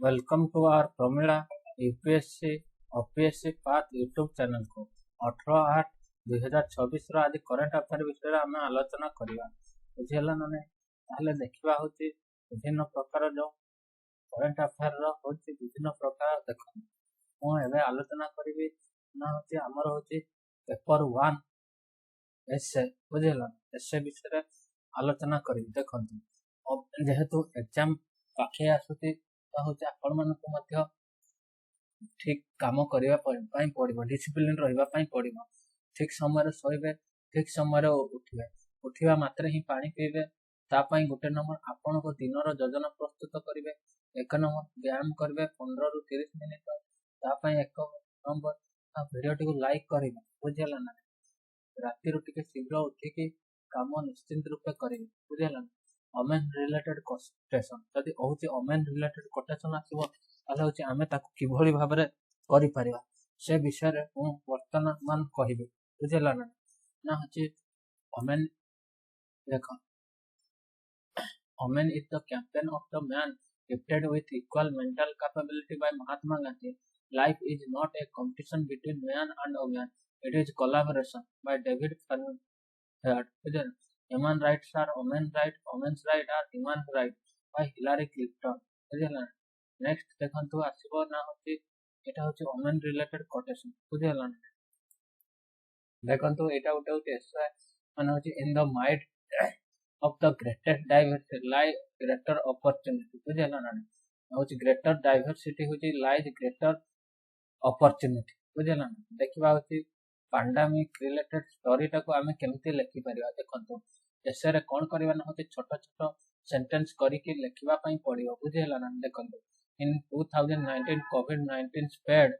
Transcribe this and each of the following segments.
Welcome to our Pramila UPSC OPSC path YouTube channel को 18/8/2024 आज current affair विषय आम आलोचना करवा बुझीगला ना नहीं देखा हूँ विभिन्न प्रकार जो करेन्ट अफेयर हूँ विभिन्न प्रकार देख मुझे आलोचना करी ना हूँ आमर हूँ पेपर 1 एसे बुझीगला एसे विषय आलोचना करी देखो जेहेतु एग्जाम पाखे आसुची हूँ आपण मानक ठीक काम करने पड़ो डिसिप्लिन रही पड़ो ठीक समय शोबे ठीक समय उठे उठा मात्रे ही पानी पीबे तापाई गोटे नंबर आपण को दिन योजना प्रस्तुत करेंगे एक नंबर व्यायाम करेंगे 15 ରୁ 30 मिनिट तापाई एक नंबर भिडियो टी लाइक करेंगे बुझेगा ना राति टी शीघ्र उठिकी काम निश्चिंत रूपे करेंगे बुझेगा ना ओमेन रिलेटेड कोटेशन जदि हूँ ओमेन रिलेटेड कोटेशन आसो आम किभली भाव में से विषय हूँ वर्तमान कहि बुझेगा ना हूँ ओमेन देख woman is the companion of the man gifted with equal mental capability by Mahatma Gandhi. Life is not a competition between man and woman. It is collaboration by David Fernand. Human rights are women's rights. Women's rights are human rights by Hillary Clinton. Next देखंतु आसीबो ना होची एटा होची women related quotation बुझियला ना देखंतु एटा उठे होची एसए माने होची in the mind of the greatest diversity lie greater opportunity बुझियला ना होची ग्रेटर डाइवर्सिटी होची लाइज ग्रेटर अपॉर्चुनिटी बुझियला ना देखिबा होची पैंडेमिक रिलेटेड स्टोरी टाको आमे केमती लिखि परिबा देखंतु एसए रे कोन करबा ना होची छोट छोट सेंटेंस करी के लिखिबा पई पड़िबो बुझियला ना देखंतु In 2019, COVID-19 spread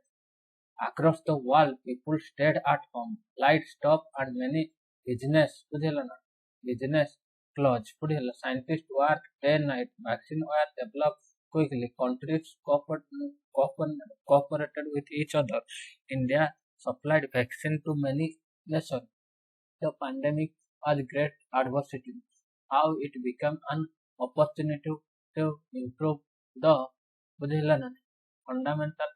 across the world. People stayed at home. Lights stopped and many business closed. Scientists worked day and night. Vaccines were developed quickly. Countries cooperated with each other. India supplied vaccine to many nations. The pandemic was great adversity. How it became an opportunity to improve the बुझेला ना fundamental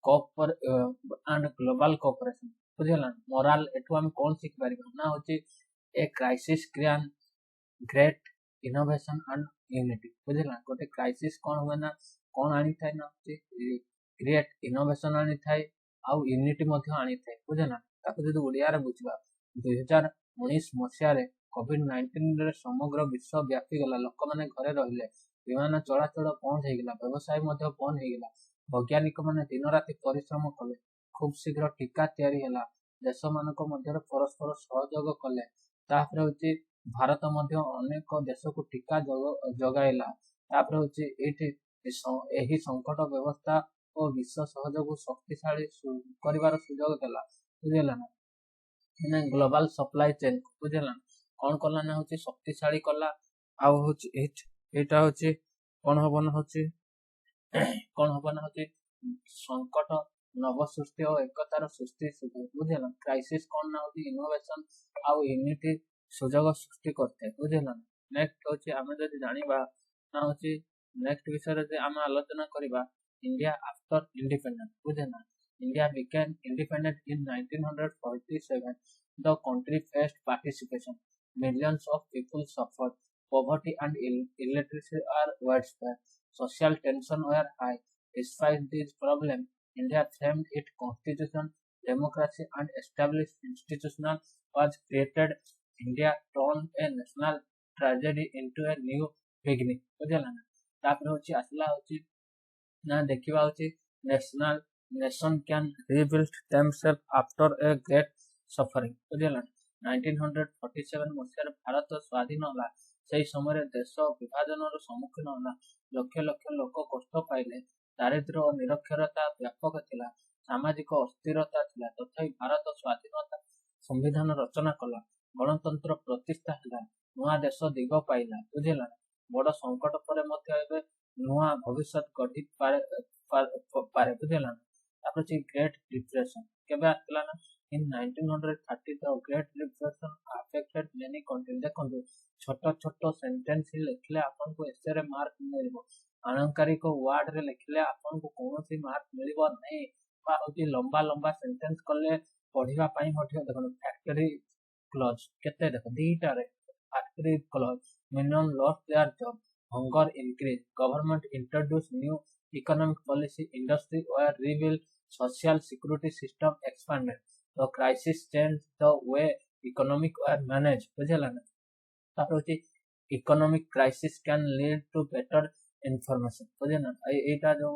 copper and global cooperation बुझेला moral एठु हम कोन सिख परिबा ना होची a crisis create great innovation and unity बुझेला गोटे crisis कोन हुए ना कोन आनी थाय ना होची क्रिएट इनोवेशन आनी थाय आ यूनिटी मध्ये आनी थाय बुझेला ताको जदि ओडिया रे बुझबा 2019 मसिया रे कोविड-19 रे समग्र विश्व व्यापी गला लोक माने घरे रहिले विमान चलाचल बंद होगा व्यवसाय बंद होगा वैज्ञानिक मैंने दिन राति परिश्रम कले खूब शीघ्र टीका तैयारी है देश मान परस्पर सहयोग कले हूँ भारत अनेक देश को टीका जगाइला यही संकट व्यवस्था और विश्व सहयोग शक्तिशाली कर सुजोग देला बुझेगा ना ग्लोबल सप्लाई चेन बुझेगा कौन कला ना हूँ शक्तिशाली कला एटा होची कौन हबन होची संकट नव सृष्टि और एकतार सृष्टि बुझेला क्राइसिस कौन ना होची इनोवेशन आउ यूनिटी सुजोग सृष्टि करते बुझेला नेक्स्ट होची आमे जदि जानिबा ना होची नेक्स्ट विषय रे आमे आलोचना करिबा इंडिया आफ्टर इंडिपेंडेंस बुझेला India became independent in 1947 the country faced participation millions of people suffered poverty and illiteracy are widespread. Social tension were high. Despite these problems, India framed its constitution, democracy, and established institutional was created. India turned a national tragedy into a new beginning. बुझेला ना तापर होची असला होची ना देखिबा होची national nation can rebuild themselves after a great suffering. बुझेला 1947 मसीह भारत स्वाधीन होला से समय देश विभाजन सम्मुखीन होला लक्ष लक्ष लोक कष्ट पाइले दारिद्र्य और निरक्षरता व्यापक थिला सामाजिक अस्थिरता थिला तथापि भारत स्वाधीनता संविधान रचना कला गणतंत्र प्रतिष्ठा हैला नुआ देश दिग पाइला बुझेला बड़ संकट पर नुआ भविष्य गढ़ी पारे बुझेला ग्रेट डिप्रेशन केबे आतला ना in 1930 the great depression affected many countries देखो छोट छोट सेंटेंस ही लिखले आपन को एसे रे मार्क मिलबो आलंकारिक वर्ड रे लिखले आपनको कौनसी मार्क मिलिबो नहीं बा होती लंबा लंबा सेंटेंस कले पढ़िबा पई मठे देखो फैक्टरी क्लॉज केते देखो दीटा रे factory clause minimum loss their job hunger increase government introduce new economic policy industry were rebuilt social security system expanded the crisis changed the way economic were managed बुझला ना तापर होची economic crisis can lead to better information बुझे ना एटा जो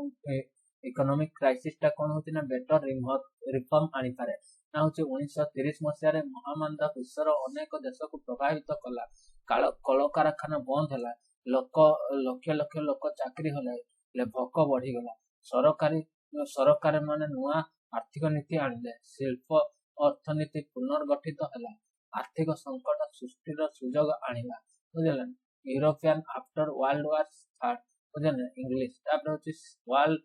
economic crisis टा कोन होची ना बेटर रिफॉर्म आनी पारे ना होची 1930 मसिया रे महामंदा विश्वर अनेक देश को प्रभावित कला कल कारखाना बंद हला लोक लक्ष लक्ष लोक चाकरी हले ले भोक बढ़ी गला सरकार माने नुआ आर्थिक नीति आनिले शिल्प अर्थनीति पुनर्गठित हला आर्थिक संकट सृष्टिर सुजोग आनिला बुझला European after world war third बुझला इंग्लिश तापर होची वर्ल्ड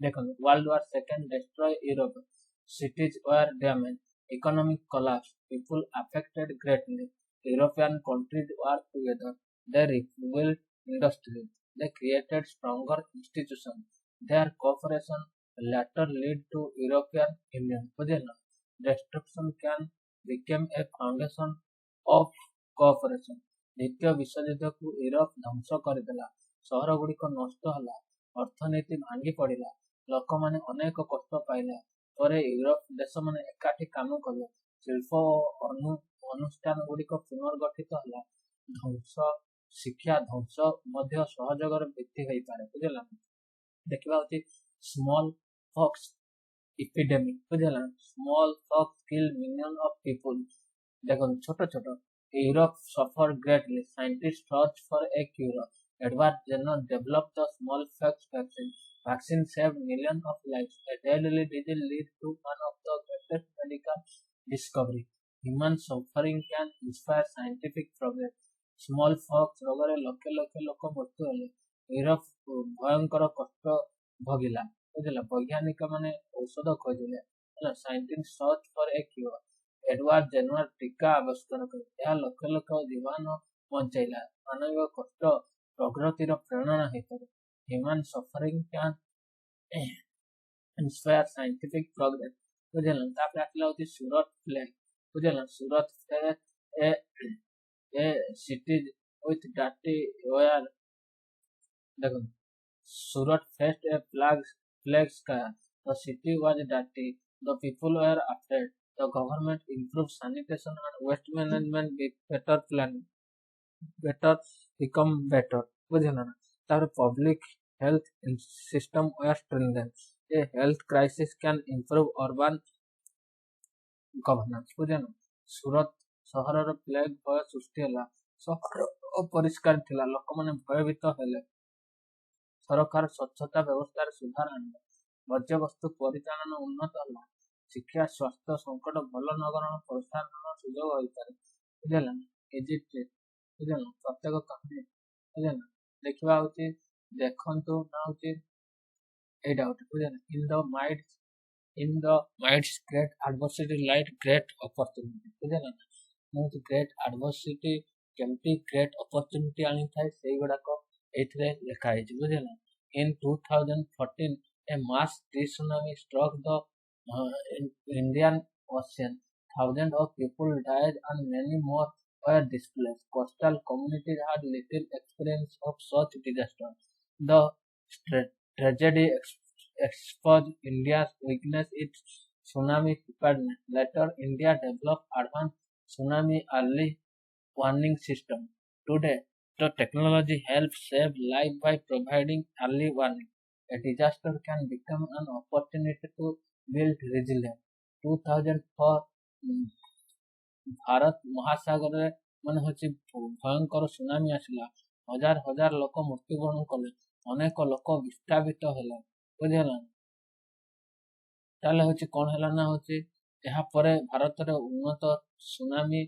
देखो world war second destroy Europe cities were damaged economic collapse people affected greatly European countries worked together they rebuilt industries they created stronger institutions their cooperation later led to European Union बुझला destruction can became a foundation of cooperation द्वितीय विश्व युद्ध को Europe ध्वंस करदेला सहर गुड़िक नष्ट हला अर्थनीति भांगी पड़िला लोक माने अनेक कष्ट पाइले पर यूरोप देश माने एकाठी काम कले शिल्प अनुष्ठान गुड़िक पुनर्गठित हला ध्वंस शिक्षा ध्वंस मध्य सहयोगर वृद्धि होई पारे बुझला देखिबा होती स्मॉल पॉक्स एपिडेमिक बुझला smallpox kill million of people देखो छोट छोट Europe suffer greatly scientist search for a cure Edward Jenner developed the smallpox vaccine saved millions of lives a deadly disease lead to one of the greatest medical discovery human suffering can inspire scientific progress small pox रोगरे लक्ष लक्ष लोक मृत्यु हेले Europe भयंकर कष्ट भोगिला बुझला वैज्ञानिक माने औषध खोजिले ହେଲା scientist search for a cure Edward Jenner टीका आविष्कार कले ଏହା लक्ष लक्ष जीवन बंचाइला मानवीय कष्ट प्रगतिर प्रेरणा हेतु human suffering can inspire scientific progress बुझलन तापर आतला होती सूरत फ्लैग बुझलन Surat flag a cities with dirty where देखो सूरत faced a plague scar the city was dirty the people were afraid the government improved sanitation and waste management with better planning better become better बुझलन तापर public health system were strengthened a health crisis can improve urban governance बुझलन सूरत सहर plague भय सृष्टि हला सहर अपरिष्कार थिला लोक माने भयभीत हेले सरकार स्वच्छता व्यवस्था रे सुधार आनिले वर्ज्य वस्तु परिचालन उन्नत हला शिक्षा स्वास्थ्य संकट भल नगरण प्रोत्साहन सुजोग होई पारे बुझलन इजिप्ट बुझलन प्रत्येक कहानी बुझलन देखिबा होची देखंतु ना होची एटा होची बुझलन in the midst great adversity light great opportunity बुझलन ना ग्रेट एडवर्सिटी केमती ग्रेट अपॉर्चुनिटी आनी थाए सेही गुडा को एथरे लिखा है बुझलन इन 2014 a mass tsunami struck the Indian Ocean thousands of people died and many more were displaced coastal communities had little experience of such disaster the tragedy exposed India's weakness in tsunami preparedness. Later, India developed advanced tsunami early warning system. Today, the technology helps save lives by providing early warning. A disaster can become an opportunity to build resilience. 2004 Bharat महासागर मान होची भयंकर tsunami आसिला हजार हजार लोक मृत्युवरण कले अनेक लोक विस्थापित हेले बुझला ताले होची कोन हैला ना होची यहाँ परे भारत रे उन्नत सुनामी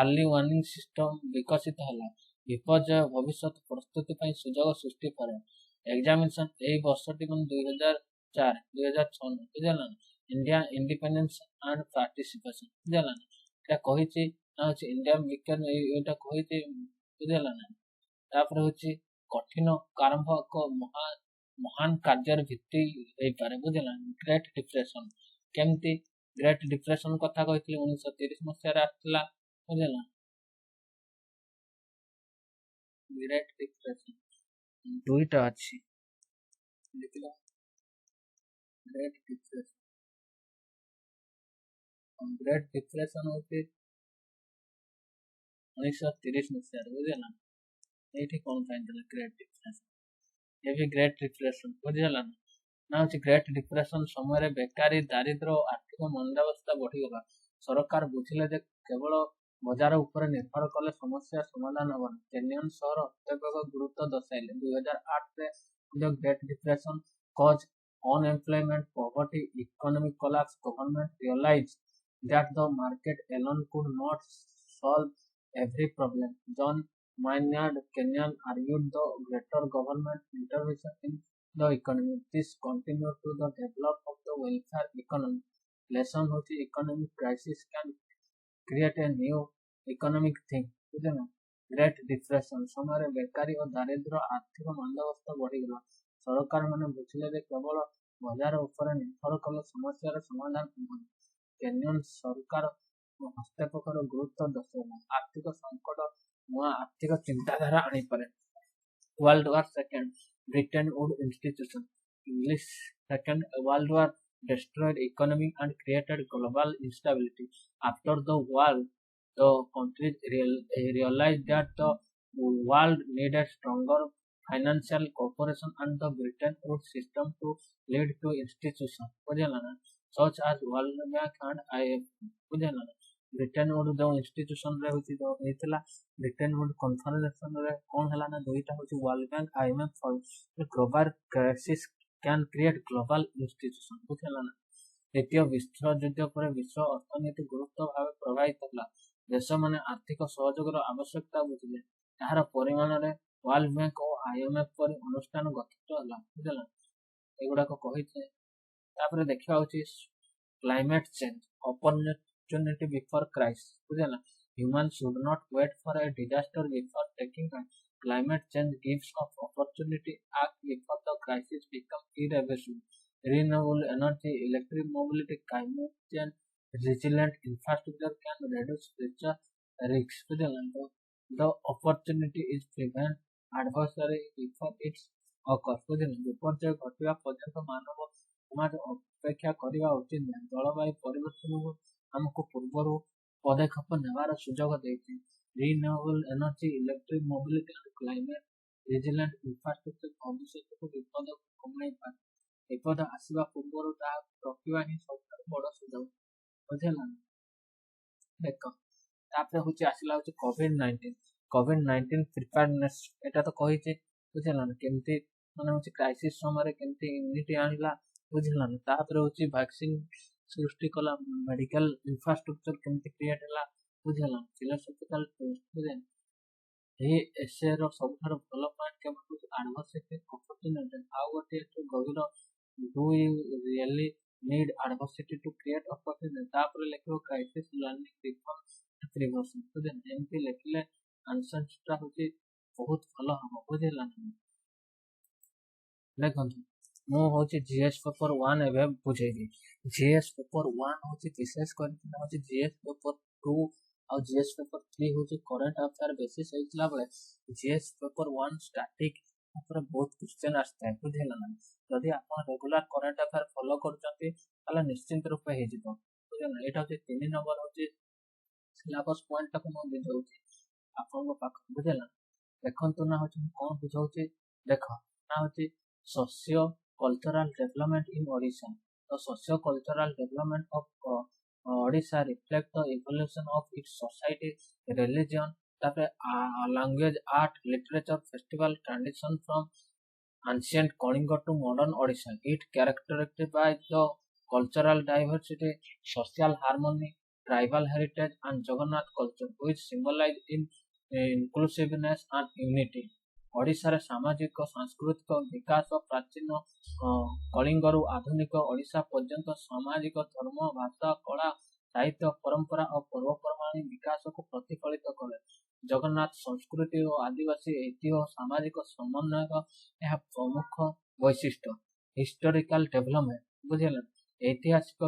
अर्ली वार्निंग सिस्टम विकसित हला विपर्यय भविष्य प्रस्तुति पई सुजोग सृष्टि करे एग्जामिनेशन एई वर्षटी मन 2004 2006 बुझला इंडिया इंडिपेंडेंस एंड पार्टिसिपेशन बुझला एटा कहिची ना होची इंडिया विकन एटा कहिची बुझला ना तापर होची कठिन आरंभ को महान कार्यर भित्ति होई पारे बुझला। ग्रेट डिप्रेशन केमती ग्रेट डिप्रेशन कथा कहती 1930 मसीह आसला बुझला। ग्रेट डिप्रेशन दुईटा अच्छी देखला। ग्रेट डिप्रेशन होती 1930 मसीह बुझला। ये कौन पाइला ग्रेट डिप्रेशन ये भी ग्रेट डिप्रेशन बुझला ना होची ग्रेट डिप्रेशन समय बेकारी दारिद्र और आर्थिक मंदावस्था बढ़ीगला। सरकार बुझिले जे केवल बजार उपर निर्भर कले समस्या समाधान हेबन। केनियन सहर अत्यधिक गुरुत्व दर्शाइले 2008 रे great depression cause unemployment poverty economic collapse government realized that the market alone could not solve every problem. John Maynard Keynes argued the greater government intervention in the economy. This continued to the development of the welfare economy. Lesson होती economic crisis can create a new economic thing. Great depression समय बेकारी और दारिद्र आर्थिक मंदावस्था बढ़ीगला। सरकार माने बुझिले जे केवल बजार उपर निर्भर कले समस्या समाधान हेबन। केनियन सरकार हस्तक्षेपर गुरुत्व दर्शाइला। आर्थिक संकट नुआ आर्थिक चिंताधारा आनी पारे। World war second Britain would institution English second world war destroyed economy and created global instability. After the war, the countries realized that the world needed stronger financial cooperation and the Britain Woods system to lead to institutions such as World Bank and IMF. Britain would जो institution रे होती जो हेतला Britain would कन्फरेंशन रे कोन हला ना दुईटा होची world bank IMF for global crisis can create global institution बुझला ना। द्वितीय विश्व युद्ध पर विश्व अर्थनीति गुरुत्व भाव प्रभावित होला। देश माने आर्थिक सहयोग आवश्यकता बुझिले यार परिमाण रे वर्ल्ड बैंक और आईएमएफ पर अनुष्ठान गठित होला बुझला। एगुडा को कहिथे तापर देखिबा होची climate change opportunity before crisis बुझला। Humans should not wait for a disaster before taking action. Climate change gives us opportunity act before the crisis becomes irreversible. Renewable energy, electric mobility, climate change resilient infrastructure can reduce future risks. The opportunity is prevent adversary before it occurs. विपर्यय घटिया पर्यंत मानव समाज अपेक्षा करवा उचित नहीं। जलवायु परिवर्तन को हमको पूर्वर पदक्षेप नेबार सुजोग देती। रिन्यूएबल एनर्जी, इलेक्ट्रिक मोबिलिटी और क्लाइमेट रेजिलेंट इंफ्रास्ट्रक्चर भविष्य को विपद कमाई पारे। विपद आसवा पूर्वर ता रोकिबा ही सबसे बड़ सुजोग बुझला। देख तापर होची आसिला होची कोविड-19 प्रिपेयरनेस एटा तो कहिचे बुझला ना केमती माने होची क्राइसिस समय केमती इम्यूनिटी आनिला बुझला ना। तापर होची वैक्सीन सृष्टि कला मेडिकल इंफ्रास्ट्रक्चर केमती क्रिएट होला बुझला। फिलोसॉफिकल बुझला हे एसे रो सबथार भलो पॉइंट के मतलब एडवर्सिटी अपॉर्चुनिटी हाउ गोटे तो गविर do you really need adversity to create opportunity. तापर लेखो क्राइसिस लर्निंग रिफॉर्म प्रिवेंशन बुझला। एमपी लेखले आंसरटा होची बहुत भलो हम बुझला ना। देखंतु मो होची जीएस पेपर 1 एबे बुझेगी। जीएस पेपर 1 होची विशेष कर होची जीएस पेपर 2 और जीएस पेपर 3 होची करंट अफेयर बेसिस होइतला बळे जीएस पेपर 1 स्टैटिक ऊपर बहुत क्वेश्चन आस्ता है बुझेला ना। यदि आपण रेगुलर करंट अफेयर फॉलो करचंती ताले निश्चित रूप हे जितो बुझेला। एटा होची 3 नंबर होची सिलेबस पॉइंट तक मो बुझौची आपण को पाख बुझेला। देखंतु ना होची कोन बुझौची देखो ना होची socio cultural development in Odisha. The socio-cultural development of Odisha reflect the evolution of its society, religion, language, art, literature, festival, tradition from ancient Kalinga to modern Odisha. It characterized by the cultural diversity, social harmony, tribal heritage, and Jagannath culture, which symbolize inclusiveness and unity. Odisha सामाजिक सांस्कृतिक विकास प्राचीन कलिंगरू आधुनिक ओडिशा पर्यंत सामाजिक धर्म भाषा कला ସାହିତ୍ୟ ପରମ୍ପରା ଓ ପର୍ବପର୍ବାଣୀ ବିକାଶକୁ ପ୍ରତିଫଳିତ କରେ। ଜଗନ୍ନାଥ ସଂସ୍କୃତି ଓ ଆଦିବାସୀ ଐତିହ୍ୟ ଓ ସାମାଜିକ ସମନ୍ୱୟ ଏହା ପ୍ରମୁଖ ବୈଶିଷ୍ଟ୍ୟ। ହିଷ୍ଟୋରିକାଲ ଡେଭଲପମେଣ୍ଟ ବୁଝିଲେ, ଐତିହାସିକ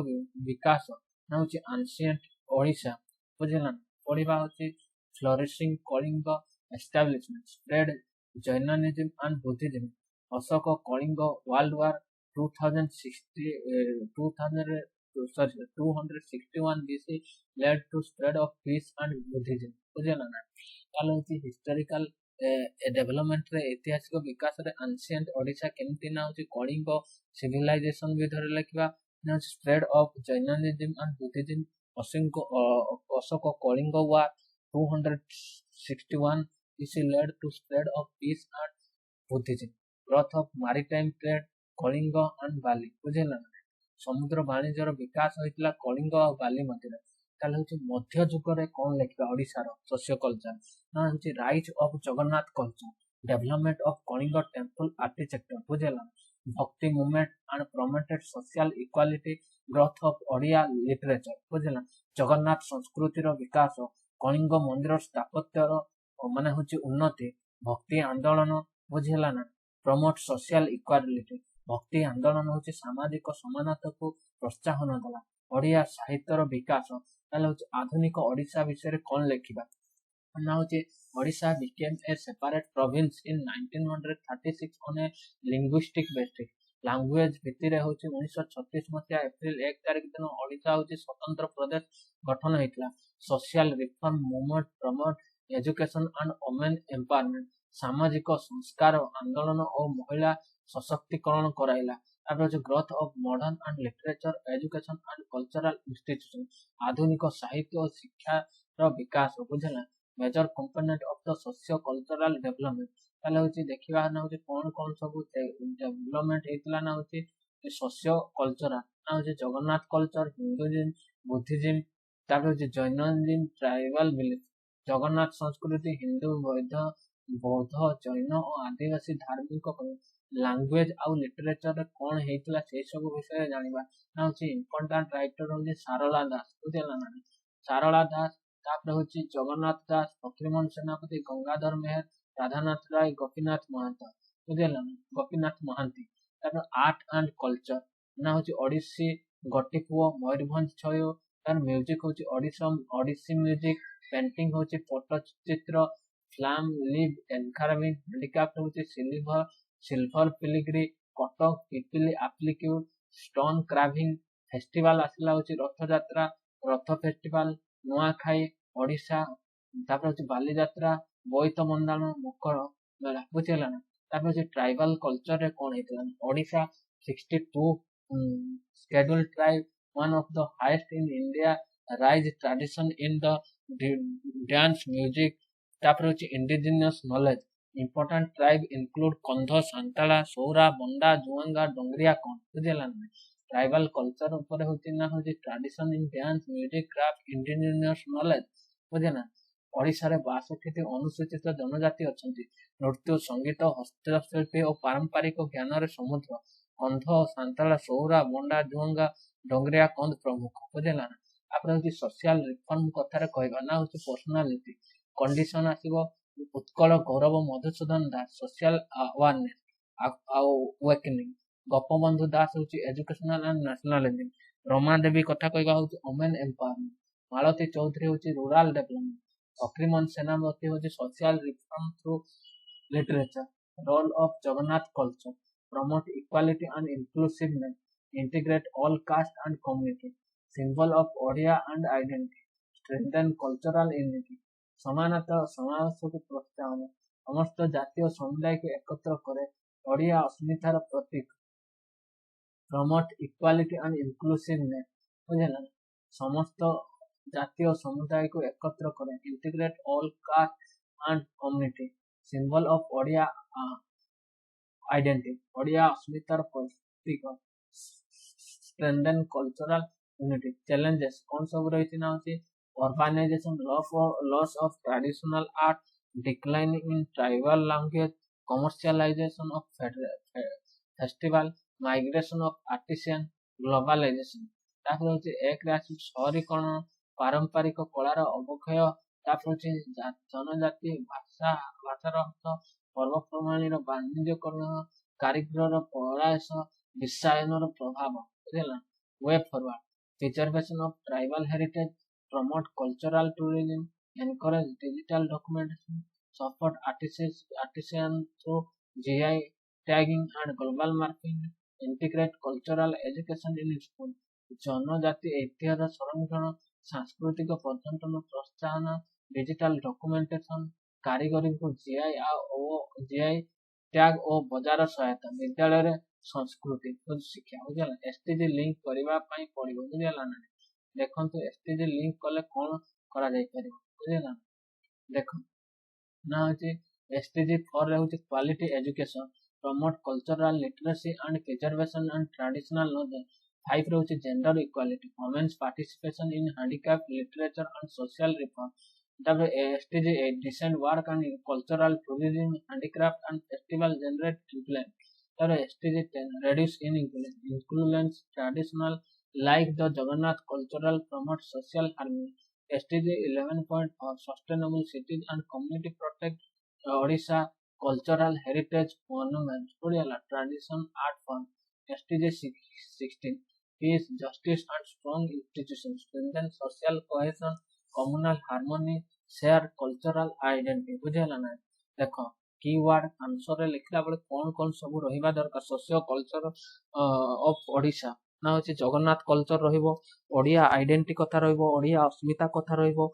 ବିକାଶ ହେଉଛି ଆନ୍ସିଏଣ୍ଟ ଓଡ଼ିଶା ବୁଝିଲେ, ପଢିବା ହେଉଛି flourishing Kalinga establishment spread Jainism and Buddhism. Ashoka Kalinga world war 261 BC led to spread of peace and Buddhism ବୁଝିଲା ନା। ତାହେଲେ ହେଉଛି ହିଷ୍ଟୋରିକାଲ ଡେଭଲପମେଣ୍ଟ ରେ ଐତିହାସିକ ବିକାଶରେ ଆନ୍ସିଏଣ୍ଟ ଓଡ଼ିଶା କେମିତି ନା ହେଉଛି କଳିଙ୍ଗ ସିଭିଲାଇଜେସନ ବି ଧରି ଲେଖିବା spread of Jainism and Buddhism. Ashoka Kalinga war 261 BC led to spread of peace and Buddhism. Growth of maritime trade Kalinga and Bali ବୁଝିଲା ନା। ସମୁଦ୍ର ବାଣିଜ୍ୟର ବିକାଶ ହୋଇଥିଲା କଳିଙ୍ଗ ଆଉ ବାଲି ମଧ୍ୟରେ। ତାହେଲେ ହଉଛି ମଧ୍ୟ ଯୁଗରେ କଣ ଲେଖିବା ଓଡ଼ିଶାର ସୋସିଓ କଲଚର ନା ହଉଛି rise of Jagannath culture, development of Kalinga temple architecture ବୁଝିଲା। Bhakti movement and promoted social equality, growth of Odia literature ବୁଝିଲା। ଜଗନ୍ନାଥ ସଂସ୍କୃତିର ବିକାଶ, କଳିଙ୍ଗ ମନ୍ଦିର ସ୍ଥାପତ୍ୟର ମାନେ ହଉଛି ଉନ୍ନତି, ଭକ୍ତି ଆନ୍ଦୋଳନ ବୁଝିଲା ନା। ପ୍ରମୋଟ ସୋସିଆଲ ଇକ୍ୱାଲିଟି, ଭକ୍ତି ଆନ୍ଦୋଳନ ହଉଛି ସାମାଜିକ ସମାନତାକୁ ପ୍ରୋତ୍ସାହନ ଦେଲା। ଓଡ଼ିଆ ସାହିତ୍ୟର ବିକାଶ, ତାହେଲେ ହଉଛି ଆଧୁନିକ ଓଡ଼ିଶା ବିଷୟରେ କଣ ଲେଖିବା ନା ହଉଛି Odisha became a separate province in 1936 on a linguistic basis। Language ଭିତ୍ତିରେ ହଉଛି 1936 ମସିହା ଏପ୍ରିଲ 1 ତାରିଖ ଦିନ ଓଡ଼ିଶା ହଉଛି ସ୍ୱତନ୍ତ୍ର ପ୍ରଦେଶ ଗଠନ ହେଇଥିଲା। Social reform movement promote education and women empowerment, ସାମାଜିକ ସଂସ୍କାର ଆନ୍ଦୋଳନ ଓ ମହିଳା ସଶକ୍ତିକରଣ କରାଇଲା। ତାପରେ ହଉଛି growth of modern and literature education and cultural institution, ଆଧୁନିକ ସାହିତ୍ୟ ଓ ଶିକ୍ଷାର ବିକାଶ ବୁଝିଲା। Major component of the socio cultural development, ତାହେଲେ ହଉଛି ଦେଖିବା ନା ହଉଛି କଣ କଣ ସବୁ ଡେଭଲପମେଣ୍ଟ ହେଇଥିଲା ନା ହଉଛି ସୋସିଓ କଲଚରାଲ ନା ହଉଛି ଜଗନ୍ନାଥ କଲଚର, ହିନ୍ଦୁଜିମ, ବୁଦ୍ଧିଜିମ, ତାପରେ ହଉଛି ଜୈନଜିମ, ଟ୍ରାଇବାଲ ବିଲିଫ। ଜଗନ୍ନାଥ ସଂସ୍କୃତି ହିନ୍ଦୁ ବୌଦ୍ଧ ଜୈନ ଓ ଆଦିବାସୀ ଧାର୍ମିକ। ଲାଙ୍ଗୁଏଜ ଆଉ ଲିଟରେଚରରେ କଣ ହେଇଥିଲା ସେଇ ସବୁ ବିଷୟରେ ଜାଣିବା ନା ହଉଛି ଇମ୍ପୋର୍ଟାଣ୍ଟ ରାଇଟର ହଉଛି ସାରଳା ଦାସ ବୁଝିଲା ନା। ସାରଳା ଦାସ, ତାପରେ ହଉଛି ଜଗନ୍ନାଥ ଦାସ, ଫକୀରମୋହନ ସେନାପତି, ଗଙ୍ଗାଧର ମେହେର, ରାଧାନାଥ ରାୟ, ଗୋପୀନାଥ ମହାନ୍ତ ବୁଝିଲା ନା, ଗୋପୀନାଥ ମହାନ୍ତି। ତାପରେ ଆର୍ଟ ଆଣ୍ଡ କଲଚର ନା ହଉଛି ଓଡ଼ିଶୀ, ଗୋଟିପୁଅ, ମୟୂରଭଞ୍ଜ ଛୟ। ତାର ମ୍ୟୁଜିକ ହଉଛି ଓଡ଼ିଶୀ ମ୍ୟୁଜିକ। ପେଣ୍ଟିଂ ହଉଛି pattachitra, palm leaf engraving. Handicraft ହଉଛି silver filigree, Cuttack Pipili applique, stone carving. Festival ଆସିଲା ହଉଛି ରଥଯାତ୍ରା, ରଥ ଫେଷ୍ଟିଭାଲ, ନୂଆଖାଇ ଓଡ଼ିଶା। ତାପରେ ହଉଛି ବାଲିଯାତ୍ରା, ବୋଇତ ବନ୍ଦାଣ, ମକର ମେଳା ବୁଝିଲା ନା। ତାପରେ ହଉଛି ଟ୍ରାଇବାଲ କଲଚରରେ କଣ ହେଇଥିଲା Odisha 62 scheduled tribe, one of the highest in India, rise tradition in the dance music। ତାପରେ ହଉଛି indigenous knowledge, important tribe include Kondh, Santal, Soura, Bonda, ଜୁଆଙ୍ଗା, Dongria କଣ ବୁଝିଲା ନା। ଟ୍ରାଇବାଲ କଲଚର ଉପରେ ହଉଛି ନା ହଉଛି ଟ୍ରାଡିସନ ଇନ ଡ୍ୟାନ୍ସ, ମ୍ୟୁଜିକ, କ୍ରାଫ୍ଟ, ଇଣ୍ଡିଜିନିୟସ ନଲେଜ ବୁଝିଲା। ଓଡ଼ିଶାରେ 62ଟି ଅନୁସୂଚିତ ଜନଜାତି ଅଛନ୍ତି। ନୃତ୍ୟ, ସଙ୍ଗୀତ, ହସ୍ତଶିଳ୍ପୀ ଓ ପାରମ୍ପରିକ ଜ୍ଞାନରେ ସମୃଦ୍ଧ। କନ୍ଧ, ସାନ୍ତାଳ, ସୌରା, ବଣ୍ଡା, ଜୁଆଙ୍ଗା, ଡଙ୍ଗରିଆ କନ୍ଧ ପ୍ରମୁଖ ବୁଝିଲା ନା। ତାପରେ ହଉଛି ସୋସିଆଲ ରିଫର୍ମ କଥାରେ କହିବା ନା ହଉଛି ପର୍ସନାଲିଟି କଣ୍ଡିସନ ଆସିବ। ଉତ୍କଳ ଗୌରବ ମଧୁସୂଦନ ଦାସ, ସୋସିଆଲ ଆୱାରନେସ ଆଉ ୱେକନିଂ। ଗୋପବନ୍ଧୁ ଦାସ ହଉଛି ଏଜୁକେସନାଲ ଆଣ୍ଡ ନ୍ୟାସନାଲିଜିମ। ରମା ଦେବୀ କଥା କହିବା ହଉଛି ଓମେନ ଏମ୍ପାୱାରମେଣ୍ଟ। ମାଳତୀ ଚୌଧୁରୀ ହଉଛି ରୁରାଲ ଡେଭଲପମେଣ୍ଟ। ଫକୀରମୋହନ ସେନାପତି ହଉଛି social reform through literature. Role of Jagannath culture, promote equality and inclusiveness, integrate all caste and community, symbol of Odia and identity, strengthen cultural unity। ସମାନତା ସମାବେଶକୁ ପ୍ରୋତ୍ସାହନ, ସମସ୍ତ ଜାତୀୟ ସମୁଦାୟକୁ ଏକତ୍ର କରେ, ଓଡ଼ିଆ ଅସ୍ମିତାର ପ୍ରତୀକ। ପ୍ରମୋଟ ଇକ୍ୱାଲିଟି ଆଣ୍ଡ ଇନକ୍ଲୁସିଭନେସ ବୁଝିଲା, ସମସ୍ତ ଜାତୀୟ ସମୁଦାୟକୁ ଏକତ୍ର କରେ। Integrate all caste and community, symbol of Odia identity, Odia ଅସ୍ମିତାର ପ୍ରତୀକ। ଷ୍ଟ୍ରେନ୍ଥେନ କଲଚରାଲ ୟୁନିଟି। ଚ୍ୟାଲେଞ୍ଜେସ କଣ ସବୁ ରହିଛି ନା ହଉଛି urbanization, loss of traditional art, decline in tribal language, commercialization of festival, migration of artisans, globalization। ତାପରେ ହଉଛି ଏକରେ ଆସିବ ସହରୀକରଣ, ପାରମ୍ପରିକ କଳାର ଅବକ୍ଷୟ, ତାପରେ ହଉଛି ଜନଜାତି ଭାଷାର ହ୍ରାସ, ପର୍ବପର୍ବାଣୀର ବାଣିଜ୍ୟକରଣ, କାରିଗରର ପଳାୟନ, বিশ্বায়ନର ପ୍ରଭାବ, ବୁଝିଲା। We forward, preservation of tribal heritage, promote cultural tourism, encourage digital documentation, support artisans through GI tagging and global marketing, integrate cultural education in school, ଜନଜାତି ଐତିହ୍ୟର ସଂରକ୍ଷଣ, ସାଂସ୍କୃତିକ ପର୍ଯ୍ୟଟନ ପ୍ରୋତ୍ସାହନ, ଡିଜିଟାଲ ଡକୁମେଣ୍ଟେସନ, କାରିଗରୀଙ୍କୁ ଜିଆଇ ଟ୍ୟାଗ ଓ ବଜାର ସହାୟତା, ବିଦ୍ୟାଳୟରେ ସଂସ୍କୃତି ଶିକ୍ଷା, ବୁଝିଲା। ଏସଟିଜି ଲିଙ୍କ କରିବା ପାଇଁ ପଡିବ, ବୁଝିଲା ନା। ଦେଖନ୍ତୁ ଏସଟିଜି ଲିଙ୍କ କଲେ କଣ କରାଯାଇପାରିବ, ବୁଝିଲା। ଦେଖନ୍ତୁ ନା ହଉଛି ଏସଟିଜି 4 ରେ ହଉଛି quality education, promote cultural literacy and preservation and traditional knowledge. 5 ରେ ହଉଛି gender equality, women's participation in handicraft literature and social reform। ତାପରେ ଏସଟିଜି 8 decent work and cultural tourism, handicraft and festival generate influence। ତାପରେ ଏସଟିଜି 10 reduce influence traditional like the Jagannath cultural, promote social harmony। SDG 11.4 sustainable cities and community protect Odisha cultural heritage monuments, tradition art form। SDG 16 peace, justice and strong institutions, strengthen social cohesion, communal harmony, share cultural identity, ବୁଝିଲା ନା। ଦେଖ keyword answer रे लिखला बेले कौन सब रहिबा दरकार, socio culture of Odisha ना होची जगन्नाथ कल्चर रहिबो, ओडिया आइडेंटिटी कथा रहिबो, ओडिया अस्मिता कथा रहिबो,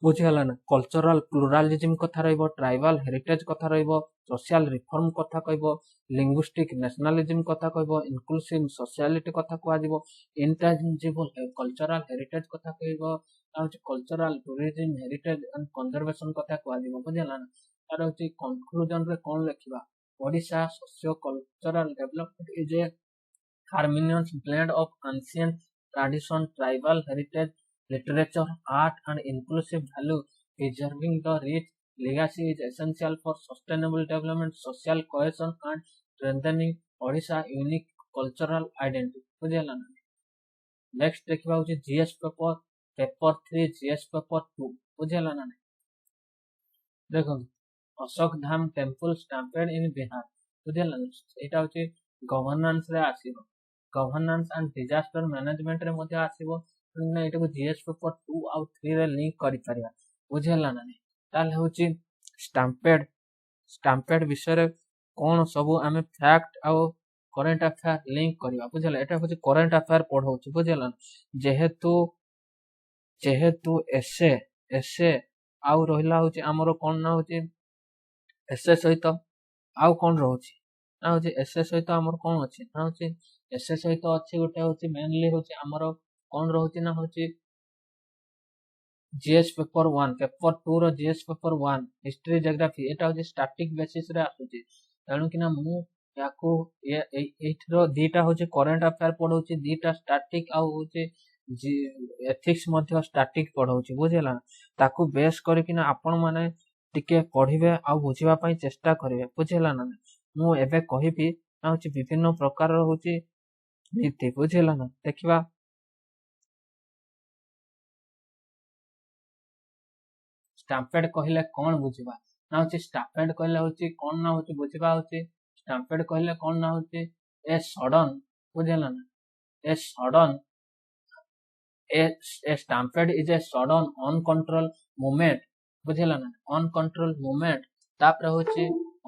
बुझिहला ना। कल्चरल प्लुरालिज्म कथा रहिबो, ट्राइबल हेरिटेज कथा रहिबो, सोशल रिफॉर्म कथा कहबो, लिंग्विस्टिक नेशनलिज्म कथा कहबो, इनक्लूसिव सोशलिटी कथा कहबो दिबो, इंटेंजिबल कल्चरल हेरिटेज कथा कहबो, cultural tourism heritage and conservation कथा कहबो दिबो, बुझिहला ना। तार होची कंक्लूजन रे कोन लिखिबा, Odisha socio cultural development is a harmonious blend of ancient tradition, tribal heritage, literature, art, and inclusive value. Preserving the rich legacy is essential for sustainable development, social cohesion, and strengthening Odisha unique cultural identity, बुझिहला ना। Next देखिबा होची GS paper 3 GS paper 2, बुझिहला ना। देखो Ashok Dham temple stampede इन बिहार, बुझिहला ना। एटा होची governance रे आसीबो, governance and disaster management रे मध्ये आसीबो, ना एटा को जीएस पेपर 2 आउ 3 रे लिंक करि परिया, बुझिहला ना। ताल होची स्टैम्पेड विषय रे कोन सब आमे फैक्ट आउ करंट अफेयर लिंक करिया, बुझिहला। एटा होची करंट अफेयर पढौची, बुझिहला। जेहेतु एसे आउ रहिला होची हमरो कोन ना होची एसे सहित आउ कोन रहउची ना होची एसे सहित हमरो कोन अछि ना होची एसे सहित अछि गोटे होची मेनली होची हमरो कोन रहउची ना होची जीएस पेपर 1 पेपर 2 रो जीएस पेपर 1 हिस्ट्री ज्योग्राफी, एटा होची स्टैटिक बेसिस रे आसुची। तेणु कि ना मु याको एठरो दीटा होची करंट अफेयर पढौची, दीटा स्टैटिक आउ होची एथिक्स मध्ये स्टैटिक पढौची, बुझिला। ताकू बेस करि कि ना आपण माने टिके पढिबे आउ बुझिबा पई चेष्टा करिवे, बुझिला ना। मु एबे कहिबी ना होची विभिन्न प्रकार रो होची नीति, बुझिला ना। देखिबा स्टैम्पेड कहले कोन बुझिबा ना होची, स्टैम्पेड कहले होची कोन ना होची बुझिबा होची, स्टैम्पेड कहले कोन ना होची ए सडन, बुझिला ना। A sudden a stampede is a sudden uncontrolled movement, बुझिला ना, uncontrolled movement। तापर होची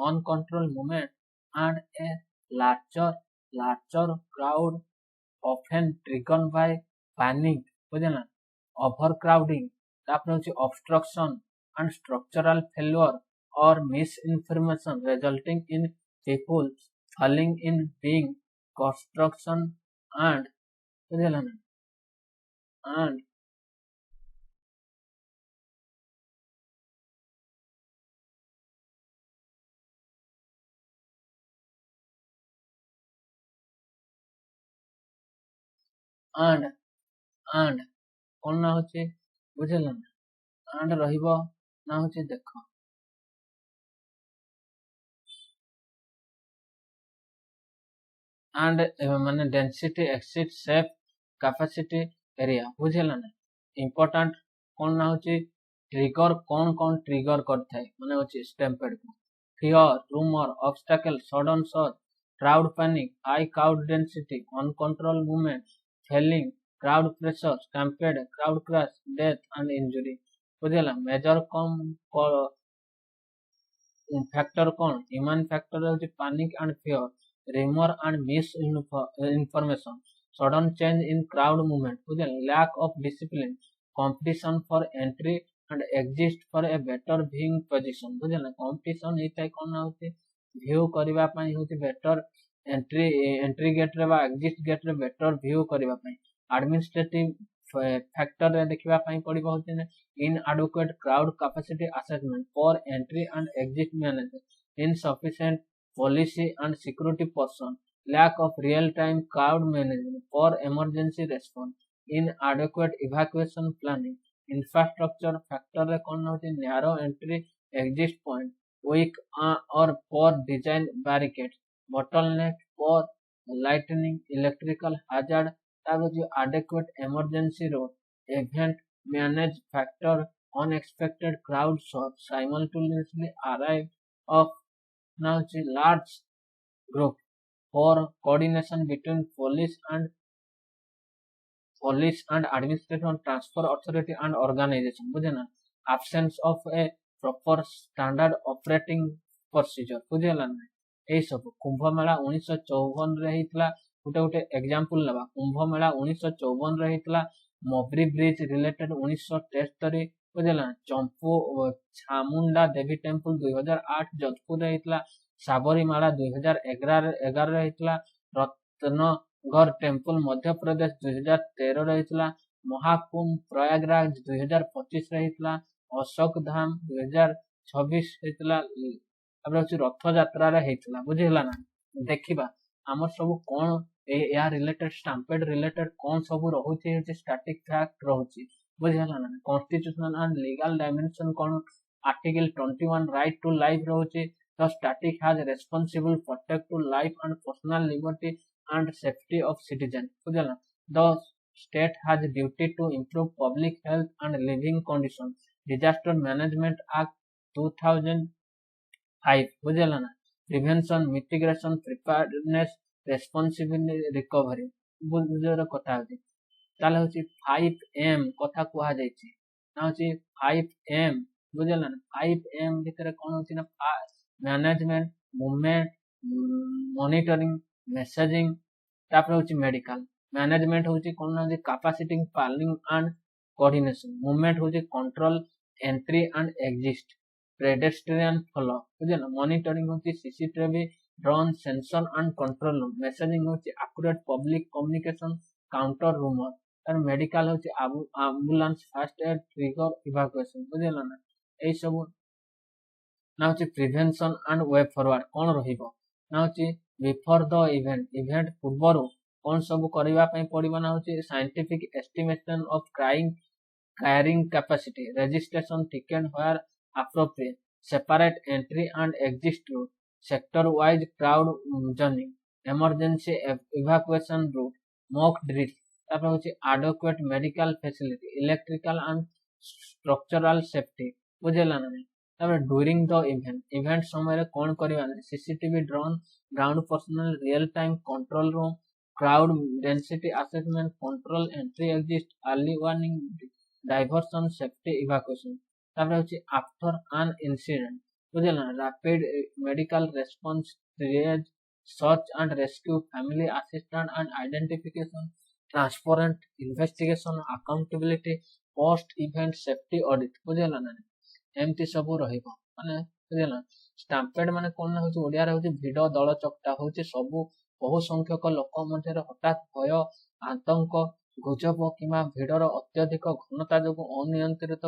uncontrolled movement and a larger crowd often triggered by panic, बुझिला। overcrowding, तापर होची obstruction and structural failure or misinformation resulting in people falling in being construction and, बुझिला ना, and and and कोन ना होची, बुझिला ना। and रहिबो ना होची देखो and माने density exit safe capacity area बुझेला ना इंपोर्टेंट कौन ना होची ट्रिगर कौन ट्रिगर करथाय माने होची स्टैम्पेड को fear rumour obstacle sudden surge crowd panic high crowd density uncontrol movement failing crowd pressure stampede crowd crash death and injury बुझेला मेजर कम फैक्टर कौन ह्यूमन फैक्टर होची panic and fear rumor and misinformation, sudden change in crowd movement, lack of discipline, competition for entry and exist for a better viewing position, बुझेला competition होता है कौन होती view करबा पई होती better entry gate रे बा exit gate रे better view करबा पई administrative factor रे देखबा पई पड़िबो होती inadequate crowd capacity assessment for entry and exit management, insufficient policy and security person, lack of real-time crowd management for emergency response, inadequate evacuation planning, infrastructure factor रे कौन होती narrow entry exit point, weak or poor design barricades, bottleneck for lightning, electrical hazard, adequate emergency road, event manage factor, unexpected crowd surge, simultaneously arrive of now large group for coordination between police and administration transfer authority and organization बुझे ना absence of a proper standard operating procedure बुझेला ना यही सब कुंभ मेला 1954 रे हितला गोटे example लेबा कुंभ मेला 1954 रे हितला मोबरी ब्रिज रिलेटेड 1973 बुझेला चंपू चामुंडा देवी टेम्पल 2008 जोधपुर रे हितला साबरीमाला 2011 रे हितला रत्नगर टेम्पल मध्य प्रदेश 2013 रे हितला महाकुंभ प्रयागराज 2025 रे हितला अशोक धाम 2026 हितला रथ यात्रा रे हितला बुझेला ना देखिबा हमर सब कोन या रिलेटेड स्टैम्पेड रिलेटेड कोन सब रहउची स्टैटिक फैक्ट रहउची बुझेला ना कॉन्स्टिट्यूशनल एंड लीगल डायमेंशन कोन आर्टिकल 21 राइट टू लाइफ रहउची the static has responsible protect to life and personal liberty and safety of citizens बुझेला the state has duty to improve public health and living conditions disaster management act 2005 बुझेला ना prevention mitigation preparedness responsibility recovery बुझेला कथा होची ताले होची 5M कथा कुहा जायछि ना होची 5M बुझेला ना 5M भितर कोन होची ना मैनेजमेंट मूवमेंट मॉनिटरिंग मेसेजिंग तापर होची मेडिकल मैनेजमेंट होची कोन होची capacity planning and coordination movement होची control entry and exit pedestrian flow बुझेला मॉनिटरिंग होची CCTV drone sensor and control room messaging होची accurate public communication counter rumour और मेडिकल होची ambulance first aid trigger evacuation बुझेला ना एई सब ना होची प्रिवेंशन एंड वे फॉरवर्ड कोन रहिबो ना होची बिफोर द इवेंट पूर्वरु कोन सब करबा पई पड़िबो ना होची scientific estimation of carrying capacity registration ticket where appropriate separate entry and exit route sector wise crowd journey emergency evacuation route mock drill तापर होची adequate medical facility electrical and structural safety बुझेला ना ड्यूरिंग द इवेंट समय कौन करवा CCTV drone ground personal real time control room crowd density assessment control entry exit early warning diversion safety evacuation तापर होची after an incident बुझेला rapid medical response triage search and rescue family assistant and identification transparent investigation accountability post event safety audit बुझेला ना एमती सब रहिबो माने बुझेला स्टैम्पेड माने कोन होची ओडिया रे होची भिड दଳ चकटा होची सब बहु संख्यक लोक मध्य हठात भय आतंक गुजब किमा भिडर अत्यधिक घनता जो अनियंत्रित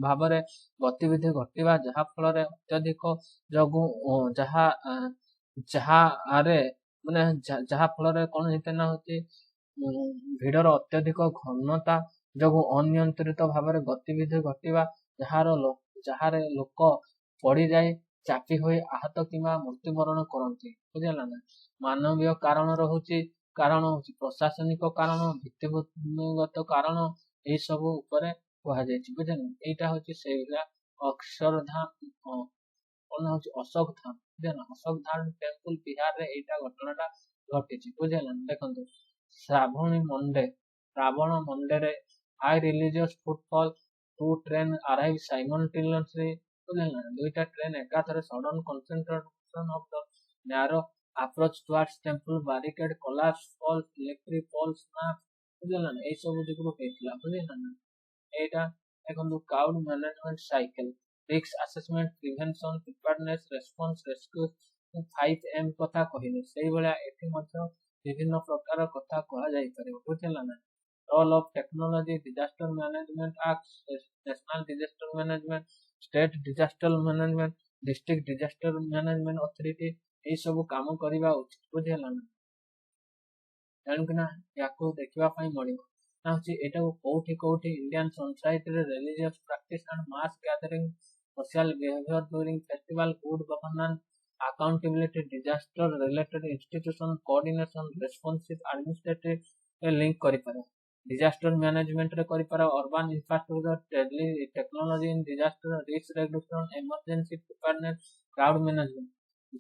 भाव में गतिविधि घटिबा जहा फल रे अत्यधिक जगु जहा माने जहा फल रे कोन हेते ना होची भिडर अत्यधिक घनता जो अनियंत्रित भाव में गतिविधि घटिबा जहारे लोक पड़ी जाए चापी हुए आहत किंवा मृत्युवरण करती बुझेला ना मानवीय कारण रहुची कारण होची प्रशासनिक कारण भित्तिभूमिगत कारण एई सब उपरे कुहाଯାଇଛି बुझेना एटा होची सेइला अक्षरधाम कौन होची अशोक धाम बुझेना अशोक धाम टेम्पल बिहार रे एटा घटनाटा घटिछि बुझेना देखंतु श्रावण मंडे रे high religious footfall two train arrive simultaneously बुझेना दुईटा ट्रेन एकाथरे sudden concentration of the narrow approach towards temple barricade collapse falls electric poles snaps बुझेना एई सब दिगरो हेतला बुझेना एटा देखंतु crowd management cycle risk assessment prevention preparedness response rescue 5M कथा कहिलो सेई भलिया एठी मध्य विभिन्न प्रकार कथा कहा जाई परिबो बुझेला ना role of technology disaster management act national disaster management state disaster management district disaster management authority एई सब काम करिबा उचित बुझेला ना तेणुकिना याको देखिबा पई मळिबो ना होची एटा कोठी इंडियन सोसाइटी रे religious practice and mass gathering social behaviour during festival good governance accountability disaster related institution coordination responsive administrative link करि पारे डिजास्टर मैनेजमेंट रे करि पारे urban infrastructure technology in disaster risk reduction emergency preparedness crowd management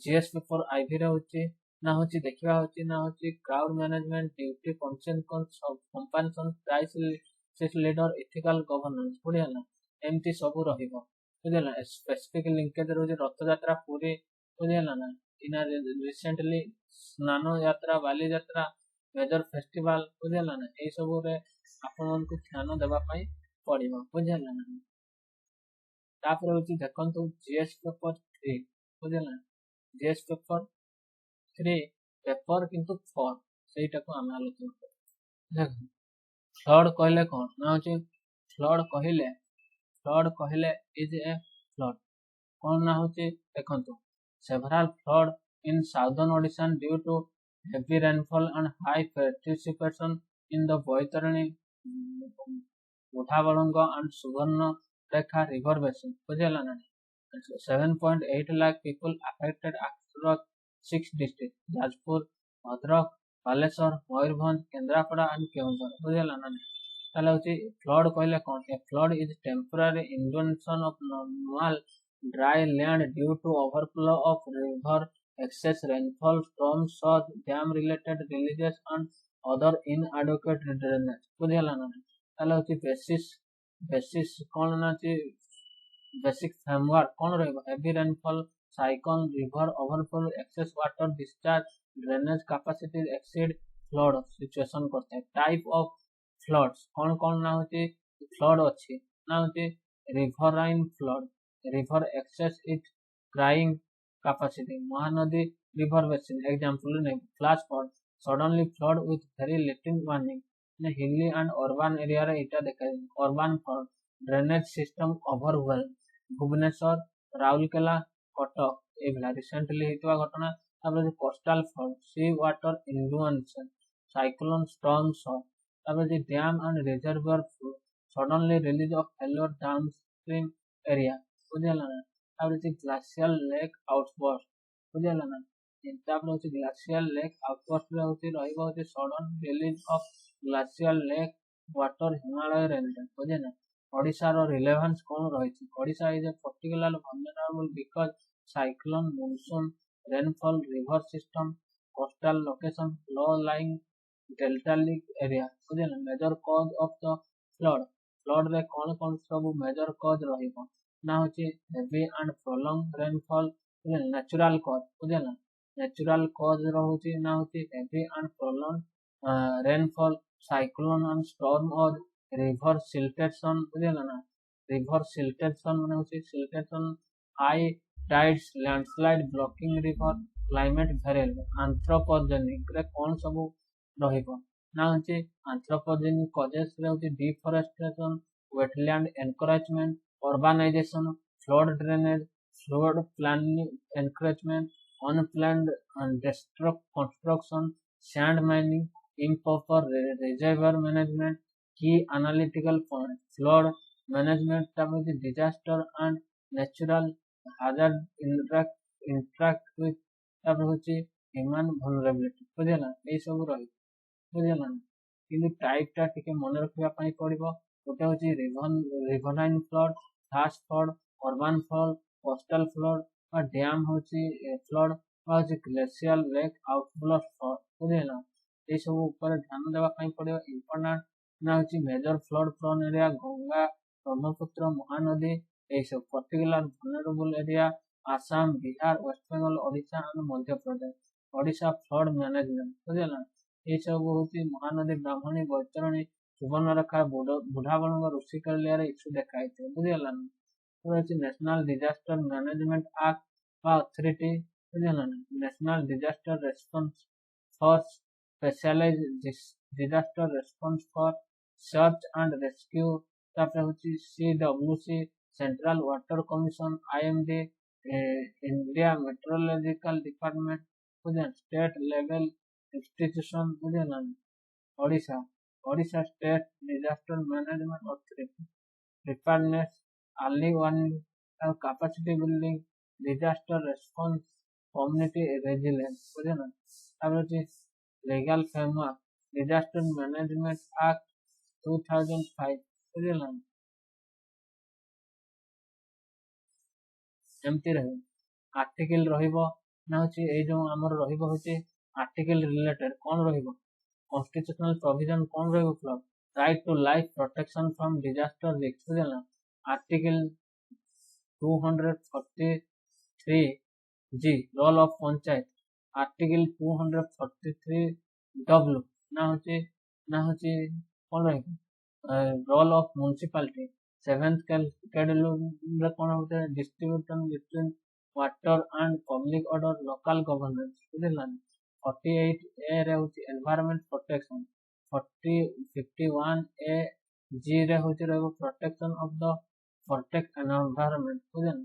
GSP for IV रे होची ना होची देखिबा होची ना होची crowd management duty compensation price leader ethical governance बुझिला एमती सब रहिबो बुझिला स्पेसिफिक लिंकेज रोज रथ यात्रा पूरी बुझिला ना इना रिसेंटली स्नान यात्रा बाली यात्रा मेजर फेस्टिवल बुझिला ना ए सब रे आपन को ध्यान देबा पई पड़िबो बुझिला ना तापर होची देखंतु जीएस पेपर 3 बुझिला जीएस पेपर 3 पेपर किंतु 4 सेटा को हम आलोचना कर देख फ्लड कहले कोन ना होची फ्लड कहले इज ए फ्लड कोन ना होची देखंतु several flood in southern Odisha due to heavy rainfall and high precipitation in the Boitarani Muthabalanga and Subarna Rekha river basin बुझेला ना 7.8 lakh people affected across 6 districts Jajpur Bhadrak Baleshwar Mayurbhanj Kendrapara and Keonjhar बुझेला ना ताले होची फ्लड कहले कोन a flood is temporary inundation of normal dry land due to overflow of river excess rainfall storm surge dam related religious and other inadequate drainage बुझेला ना ताले होची बेसिस कोन ना ची बेसिक फ्रेमवर्क कोन रहबो heavy rainfall cyclone river overflow excess water discharge drainage capacity exceed flood situation करते हैं type of floods कौन ना होती फ्लड अच्छी ना होती riverine flood river excess it carrying capacity Mahanadi river basin example ने flash flood suddenly flood with very little warning ने हिली एंड अर्बन एरिया रे इटा देखा urban flood drainage system overwhelm Bhubaneswar Rourkela Cuttack ए रिसेंटली हेतवा घटना तापर coastal flood sea water influence cyclone storms तापर dam and reservoir suddenly release of failure downstream area बुझेला ना तापर ग्लेशियल लेक आउटबर्स्ट बुझेला ना तापर ग्लेशियल लेक आउटबर्स्ट रे होती रहइबो होती sudden release of glacial lake water Himalaya range बुझेना ओडिसा रो रिलेवेंस कोन रहिछि Odisha is a particular vulnerable because cyclone monsoon rainfall river system coastal location low lying deltaic area बुझेना major cause of the flood रे कोन सब मेजर कॉज रहिबो ना होची heavy and prolong rainfall natural cause बुझेना नेचुरल कॉज रहुची ना होची heavy and prolong rainfall cyclone and storm और रिवर सिल्टेशन बुझेला ना रिवर सिल्टेशन माने होची siltation high tides landslide blocking river climate variable anthropogenic रे कोन सब रहिबो ना होची एंथ्रोपोजेनिक कॉजेस रे होची deforestation wetland encouragement urbanization, flood drainage, flood planning encouragement, unplanned and construction, sand mining, improper reservoir management, key analytical points, flood management, disaster and natural hazard interact with human vulnerability. बुझेला ए सब रही बुझिला ना किंतु type टा टिके मन रखिबा पई पड़िबो गोटे होची riverine flood flash flood urban flood coastal flood और डैम होची फ्लड और होची ग्लेशियल लेक आउटफ्लो फ्लड बुझिला ए सब ऊपर ध्यान देबा पई पड़िबो इंपोर्टेंट ना होची major flood prone area Ganga Brahmaputra Mahanadi ए सब particular vulnerable area Assam Bihar West Bengal Odisha और मध्य प्रदेश ओडिशा फ्लड मैनेजमेंट बुझिला ये सब होची महानदी ब्राह्मणी बैतरणी सुवर्णरेखा बुढ़ाबलंग ऋषिकल इश्यू देखा बुझिला national disaster management act authority बुझिला national disaster response force specialised disaster response for search and rescue तापर होची CWC central water commission IMD India meteorological department बुझिला स्टेट लेवल इंस्टीट्यूशन बुझिला Odisha Odisha state disaster management authority preparedness early warning और capacity building disaster response community resilience बुझिला तापर legal framework disaster management act 2005 बुझिला एमती रही आर्टिकल रहिबो ना होची ए जो हमर रहिबो होची आर्टिकल रिलेटेड कौन रहिबो कॉन्स्टिट्यूशनल प्रोविजन कौन रहिबो flood right to life protection from disaster risk बुझिला article 243 G role of panchayat article 243 W ना होची कौन रहिबो role of municipality seventh schedule कौन होते हैं distribution between water and public order local governance बुझिला 48 ए रे होची एनवायरनमेंट प्रोटेक्शन 51 ए जी रे होची रहबो protection of the protect environment बुझिला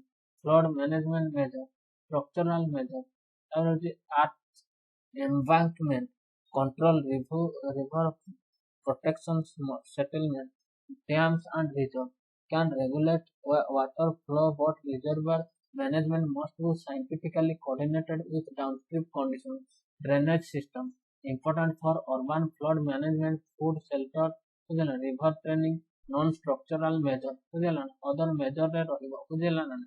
flood management major structural major और होची earth embankment control river protection settlement dams and reserve can regulate water flow but reservoir management must be scientifically coordinated with downstream conditions drainage system important for urban flood management food shelter river training non structural measure other measure रे रहिबो बुझिला ना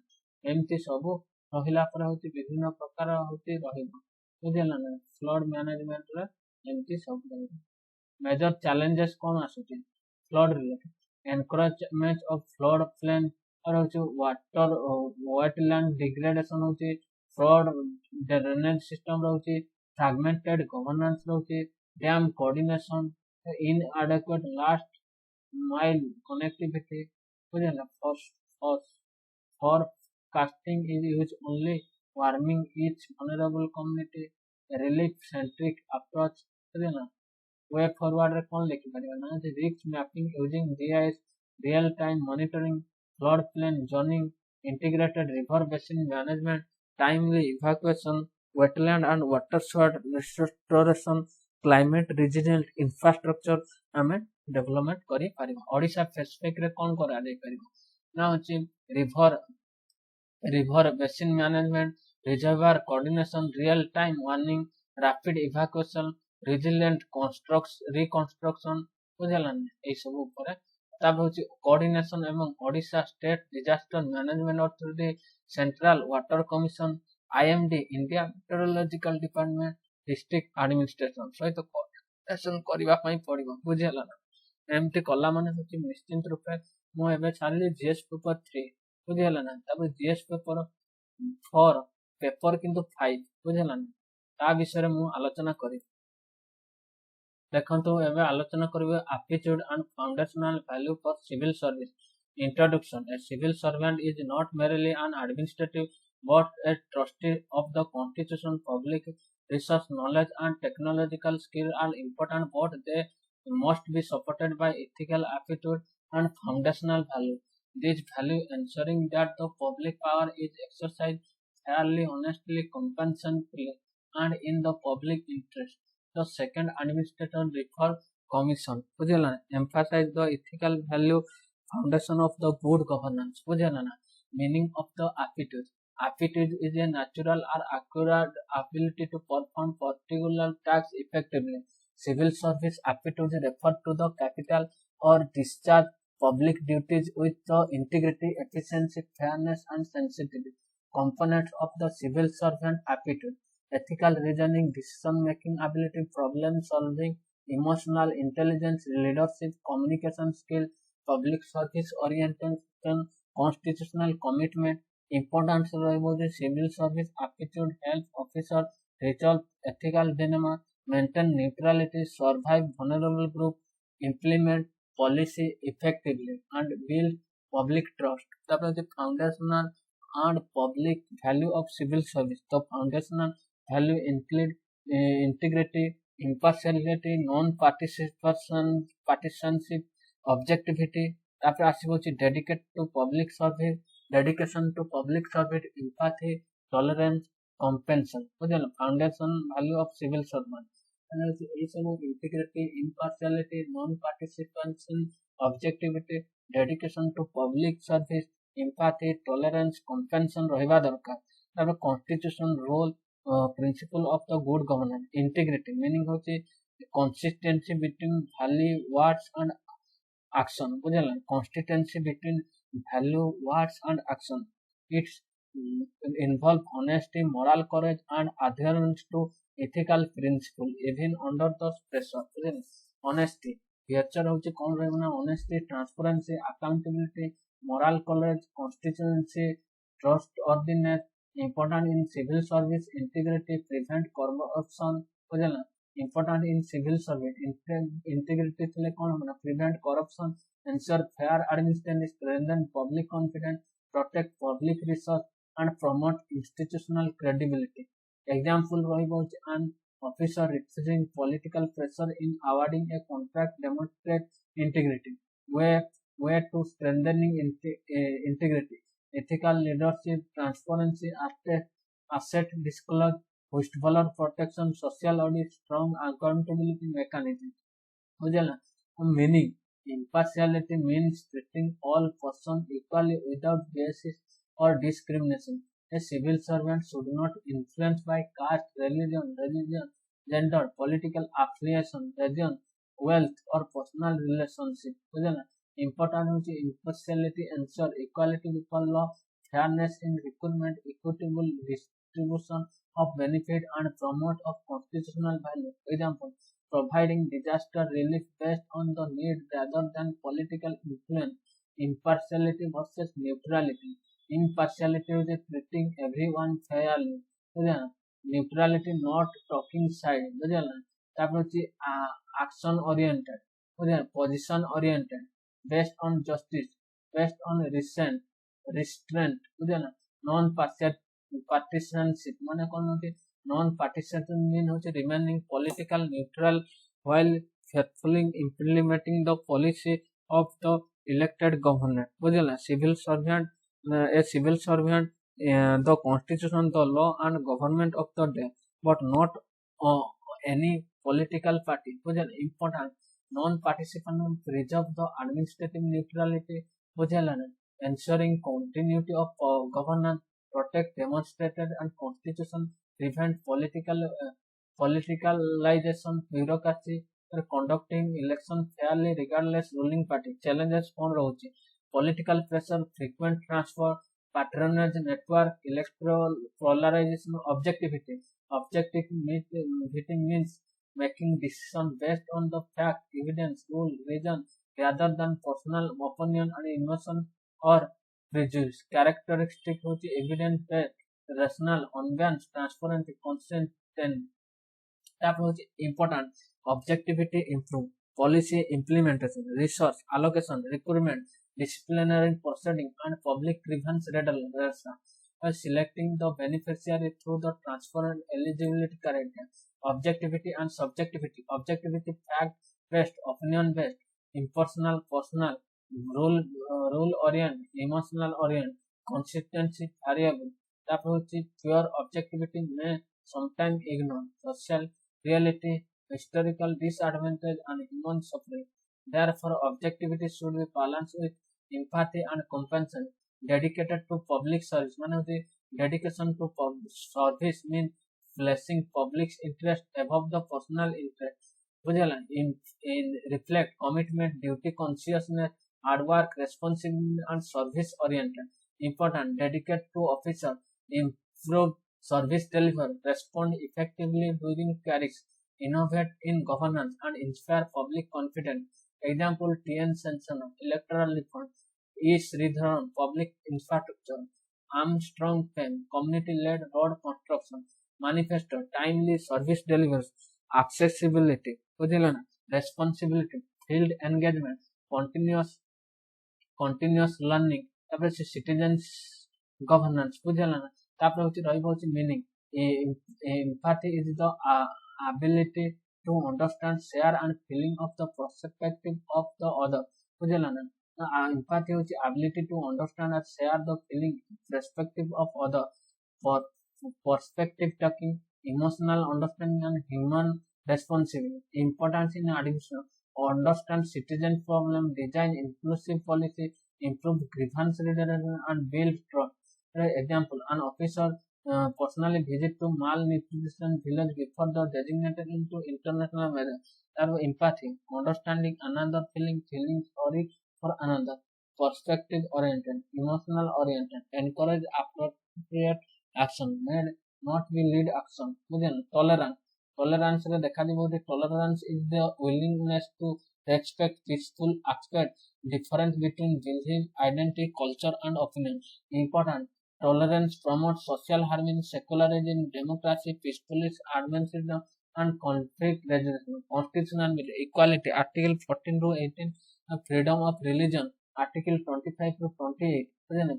एमती सब रहिला पर होती विभिन्न प्रकार होती रहिबो बुझिला ना फ्लड मैनेजमेंट रे एमती सब रहिबो मेजर चैलेंजेस कौन आसुची flood related encroachment of flood plain और होची वाटर वेटलैंड डिग्रेडेशन होची फ्लड ड्रेनेज सिस्टम रहउची फ्रैगमेंटेड गवर्नेंस रहउची dam coordination inadequate last mile connectivity बुझिला forecasting is used only warming each vulnerable community relief centric approach बुझिला way forward रे कौन लिखि परिबा ना risk mapping using GIS real time monitoring flood plain zoning integrated river basin management timely evacuation wetland and watershed restoration climate resilient infrastructure हमें development करि परिबा Odisha specific रे कौन करा दे परिबा ना होची river basin management reservoir coordination real time warning rapid evacuation resilient reconstruction बुझिला ए सब ऊपर तब होची कोऑर्डिनेशन एवं Odisha state disaster management authority central water commission IMD India meteorological department district administration सहित कोऑर्डिनेशन करबा पई पड़िबो बुझिला ना एमती कला माने होची निश्चित रूपे मो एबे छाली जीएस पेपर 3 बुझिला ना तब जीएस पेपर 4 पेपर किंतु 5 बुझिला ना ता विषय रे मु आलोचना करी देखंतु एबे आलोचना करिवे aptitude and foundational value for civil service introduction a civil servant is not merely an administrative but a trustee of the constitution public resource knowledge and technological skill are important but they must be supported by ethical aptitude and foundational value these value ensuring that the public power is exercised fairly honestly compassionately and in the public interest the second administrator reform commission बुझिला emphasize the ethical value foundation of the good governance बुझिला ना meaning of the aptitude is a natural or acquired ability to perform particular tasks effectively Civil service aptitude refer to the capital or discharge public duties with the integrity, efficiency, fairness, and sensitivity. Components of the civil servant aptitude: ethical reasoning, decision making ability, problem solving, emotional intelligence, leadership, communication skill, public service orientation, constitutional commitment. Importance ରହିବ ଯେ civil service aptitude help officer resolve ethical dilemma, maintain neutrality, survive vulnerable group, implement policy effectively, and build public trust. ତାପରେ the foundational and public value of civil service. The foundational value include integrity, impartiality, partisanship, objectivity. ତାପରେ ଆସିବ ଅଛି dedicated to public service, dedication to public service, empathy, tolerance, compassion. ବୁଝିଲ foundation value of civil servant. এই ସବୁ integrity, impartiality, non-participation, objectivity, dedication to public service, empathy, tolerance, compassion ରହିବା ଦରକାର. ତାପରେ constitution role, principle of the good governance. Integrity meaning ହଉଛି consistency between value, words and action. ବୁଝିଲ consistency between value, words and action. It's involve honesty, moral courage, and adherence to ethical principle even under the pressure. ବୁଝିଲ honesty feature ହଉଛି କଣ ରହିବ ନା honesty, transparency, accountability, moral courage, consistency, trustworthiness. Important in civil service, integrity, prevent corruption. ବୁଝିଲ important in civil service, integrity ଥିଲେ କଣ ହବ ନା prevent corruption, ensure fair administration, strengthen public confidence, protect public resource, and promote institutional credibility. Example ରହିବ ହଉଛି an officer refusing political pressure in awarding a contract demonstrate integrity. Way to strengthening integrity: ethical leadership, transparency, asset disclosure, whistleblower protection, social audit, strong accountability mechanism. ବୁଝିଲ meaning impartiality means treating all persons equally without bias or discrimination. A civil servant should not influenced by caste, religion, gender, political affiliation, region, wealth, or personal relationship. ବୁଝିଲ important ହଉଛି impartiality, ensure equality before law, fairness in recruitment, equitable distribution of benefit, and promote of constitutional value. Example: providing disaster relief based on the need rather than political influence. Impartiality versus neutrality. Impartiality is treating everyone fairly. ବୁଝିଲ neutrality not talking side. ବୁଝିଲ ତାପରେ ହଉଛି action oriented. ବୁଝିଲ position oriented, based on justice, based on restraint. ବୁଝିଲ non partisanship ମାନେ କଣ ହଉଛି non partisanship mean ହଉଛି remaining political neutral while faithfully implementing the policy of the elected government. ବୁଝିଲ civil servant, a civil servant, the constitution, the law, and government of the day, but not any political party. ବୁଝିଲ important non-participation preserve the administrative neutrality. ବୁଝିଲ ensuring continuity of governance, protect demonstrated and constitution, prevent politicalization, bureaucracy, conducting election fairly regardless ruling party. Challenges कौन रहुची political pressure, frequent transfer, patronage network, electoral polarization. Objectivity means making decisions based on the fact, evidence, rule, reason rather than personal opinion and emotion or prejudice. Characteristic होती evidence based, rational, unbiased, transparent, consistent. ତାପରେ होती important objectivity improve, policy implementation, resource allocation, recruitment, disciplinary proceeding, and public grievance redressal. By selecting the beneficiary through the transparent eligibility criteria. Objectivity and subjectivity. Objectivity fact based, opinion based, impersonal, personal, rule oriented, emotional oriented, consistency variable. ତାପରେ ହଉଛି pure objectivity may sometimes ignore social reality, historical disadvantage, and human suffering. Therefore, objectivity should be balanced with empathy and compassion. Dedicated to public service ମାନେ ହଉଛି dedication to service means placing public interest above the personal interest. बुझेला in reflect commitment duty consciousness hard work responsibility and service oriented important dedicate to officer improve service delivery respond effectively during queries innovate in governance and inspire public confidence example TN Sanson electoral reform E Sridharan public infrastructure Armstrong Pen community led road construction manifesto timely service delivery accessibility ବୁଝିଲ ନା responsibility field engagement continuous learning ତାପରେ ସେ citizens governance ବୁଝିଲା ନା ତାପରେ ରହିବ meaning empathy is the ability to understand share and feeling of the perspective of the other ବୁଝିଲା ନା empathy ହଉଛି ability to understand and share the feeling perspective of other for perspective taking emotional understanding and human responsibility importance in addition understand citizen problem design inclusive policy improve grievance redressal and build trust. Example, an officer personally visit to malnutrition village before the designated into international measure. That empathy, understanding another feeling sorry for another, perspective oriented, emotional oriented, encourage appropriate action, made not be lead action. Then tolerance. Tolerance tolerance is the willingness to respect peaceful aspect difference between belief, identity, culture, and opinion. Important. Tolerance promotes social harmony, secularism, democracy, peacefulness, advancement, and conflict resolution. Constitutional equality. Article 14 to 18. Freedom of religion. Article 25 to 28.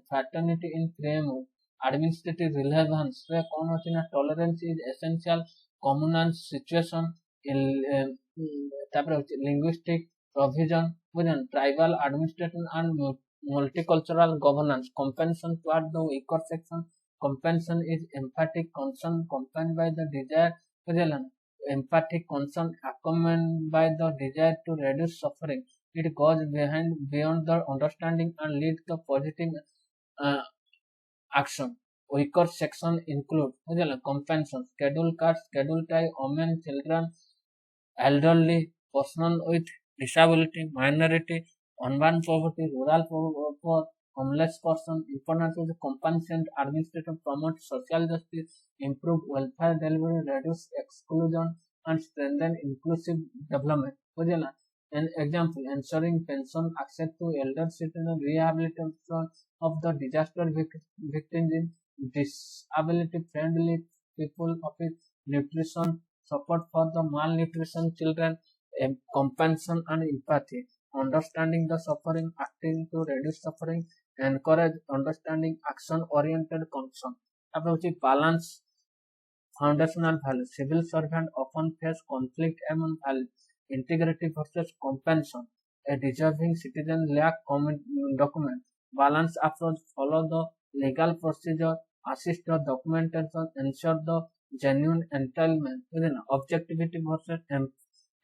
Fraternity in framework. Administrative relevance. Tolerance is essential. Communal situation. Linguistic provision within tribal administration and multicultural governance. Compensation toward the weaker section. Compensation is empathic concern accompanied by the desire. Empathic concern accompanied by the desire to reduce suffering. It goes beyond the understanding and leads to positive action. Weaker section include compensation, schedule caste, schedule type, women, children, elderly, person with disability, minority, urban poverty, rural poor, homeless person. Importance of the compensation administrative promote social justice, improve welfare delivery, reduce exclusion, and strengthen inclusive development. An example, ensuring pension access to elder citizen, rehabilitation of the disaster victims in disability friendly people of nutrition, support for the malnutrition children, compassion and empathy, understanding the suffering, acting to reduce suffering, encourage understanding, action-oriented concern. Balance foundational values. Civil servant often face conflict among values, integrity versus compassion. A deserving citizen lack document. Balance approach, follow the legal procedure, assist the documentation, ensure the genuine entitlement. Objectivity versus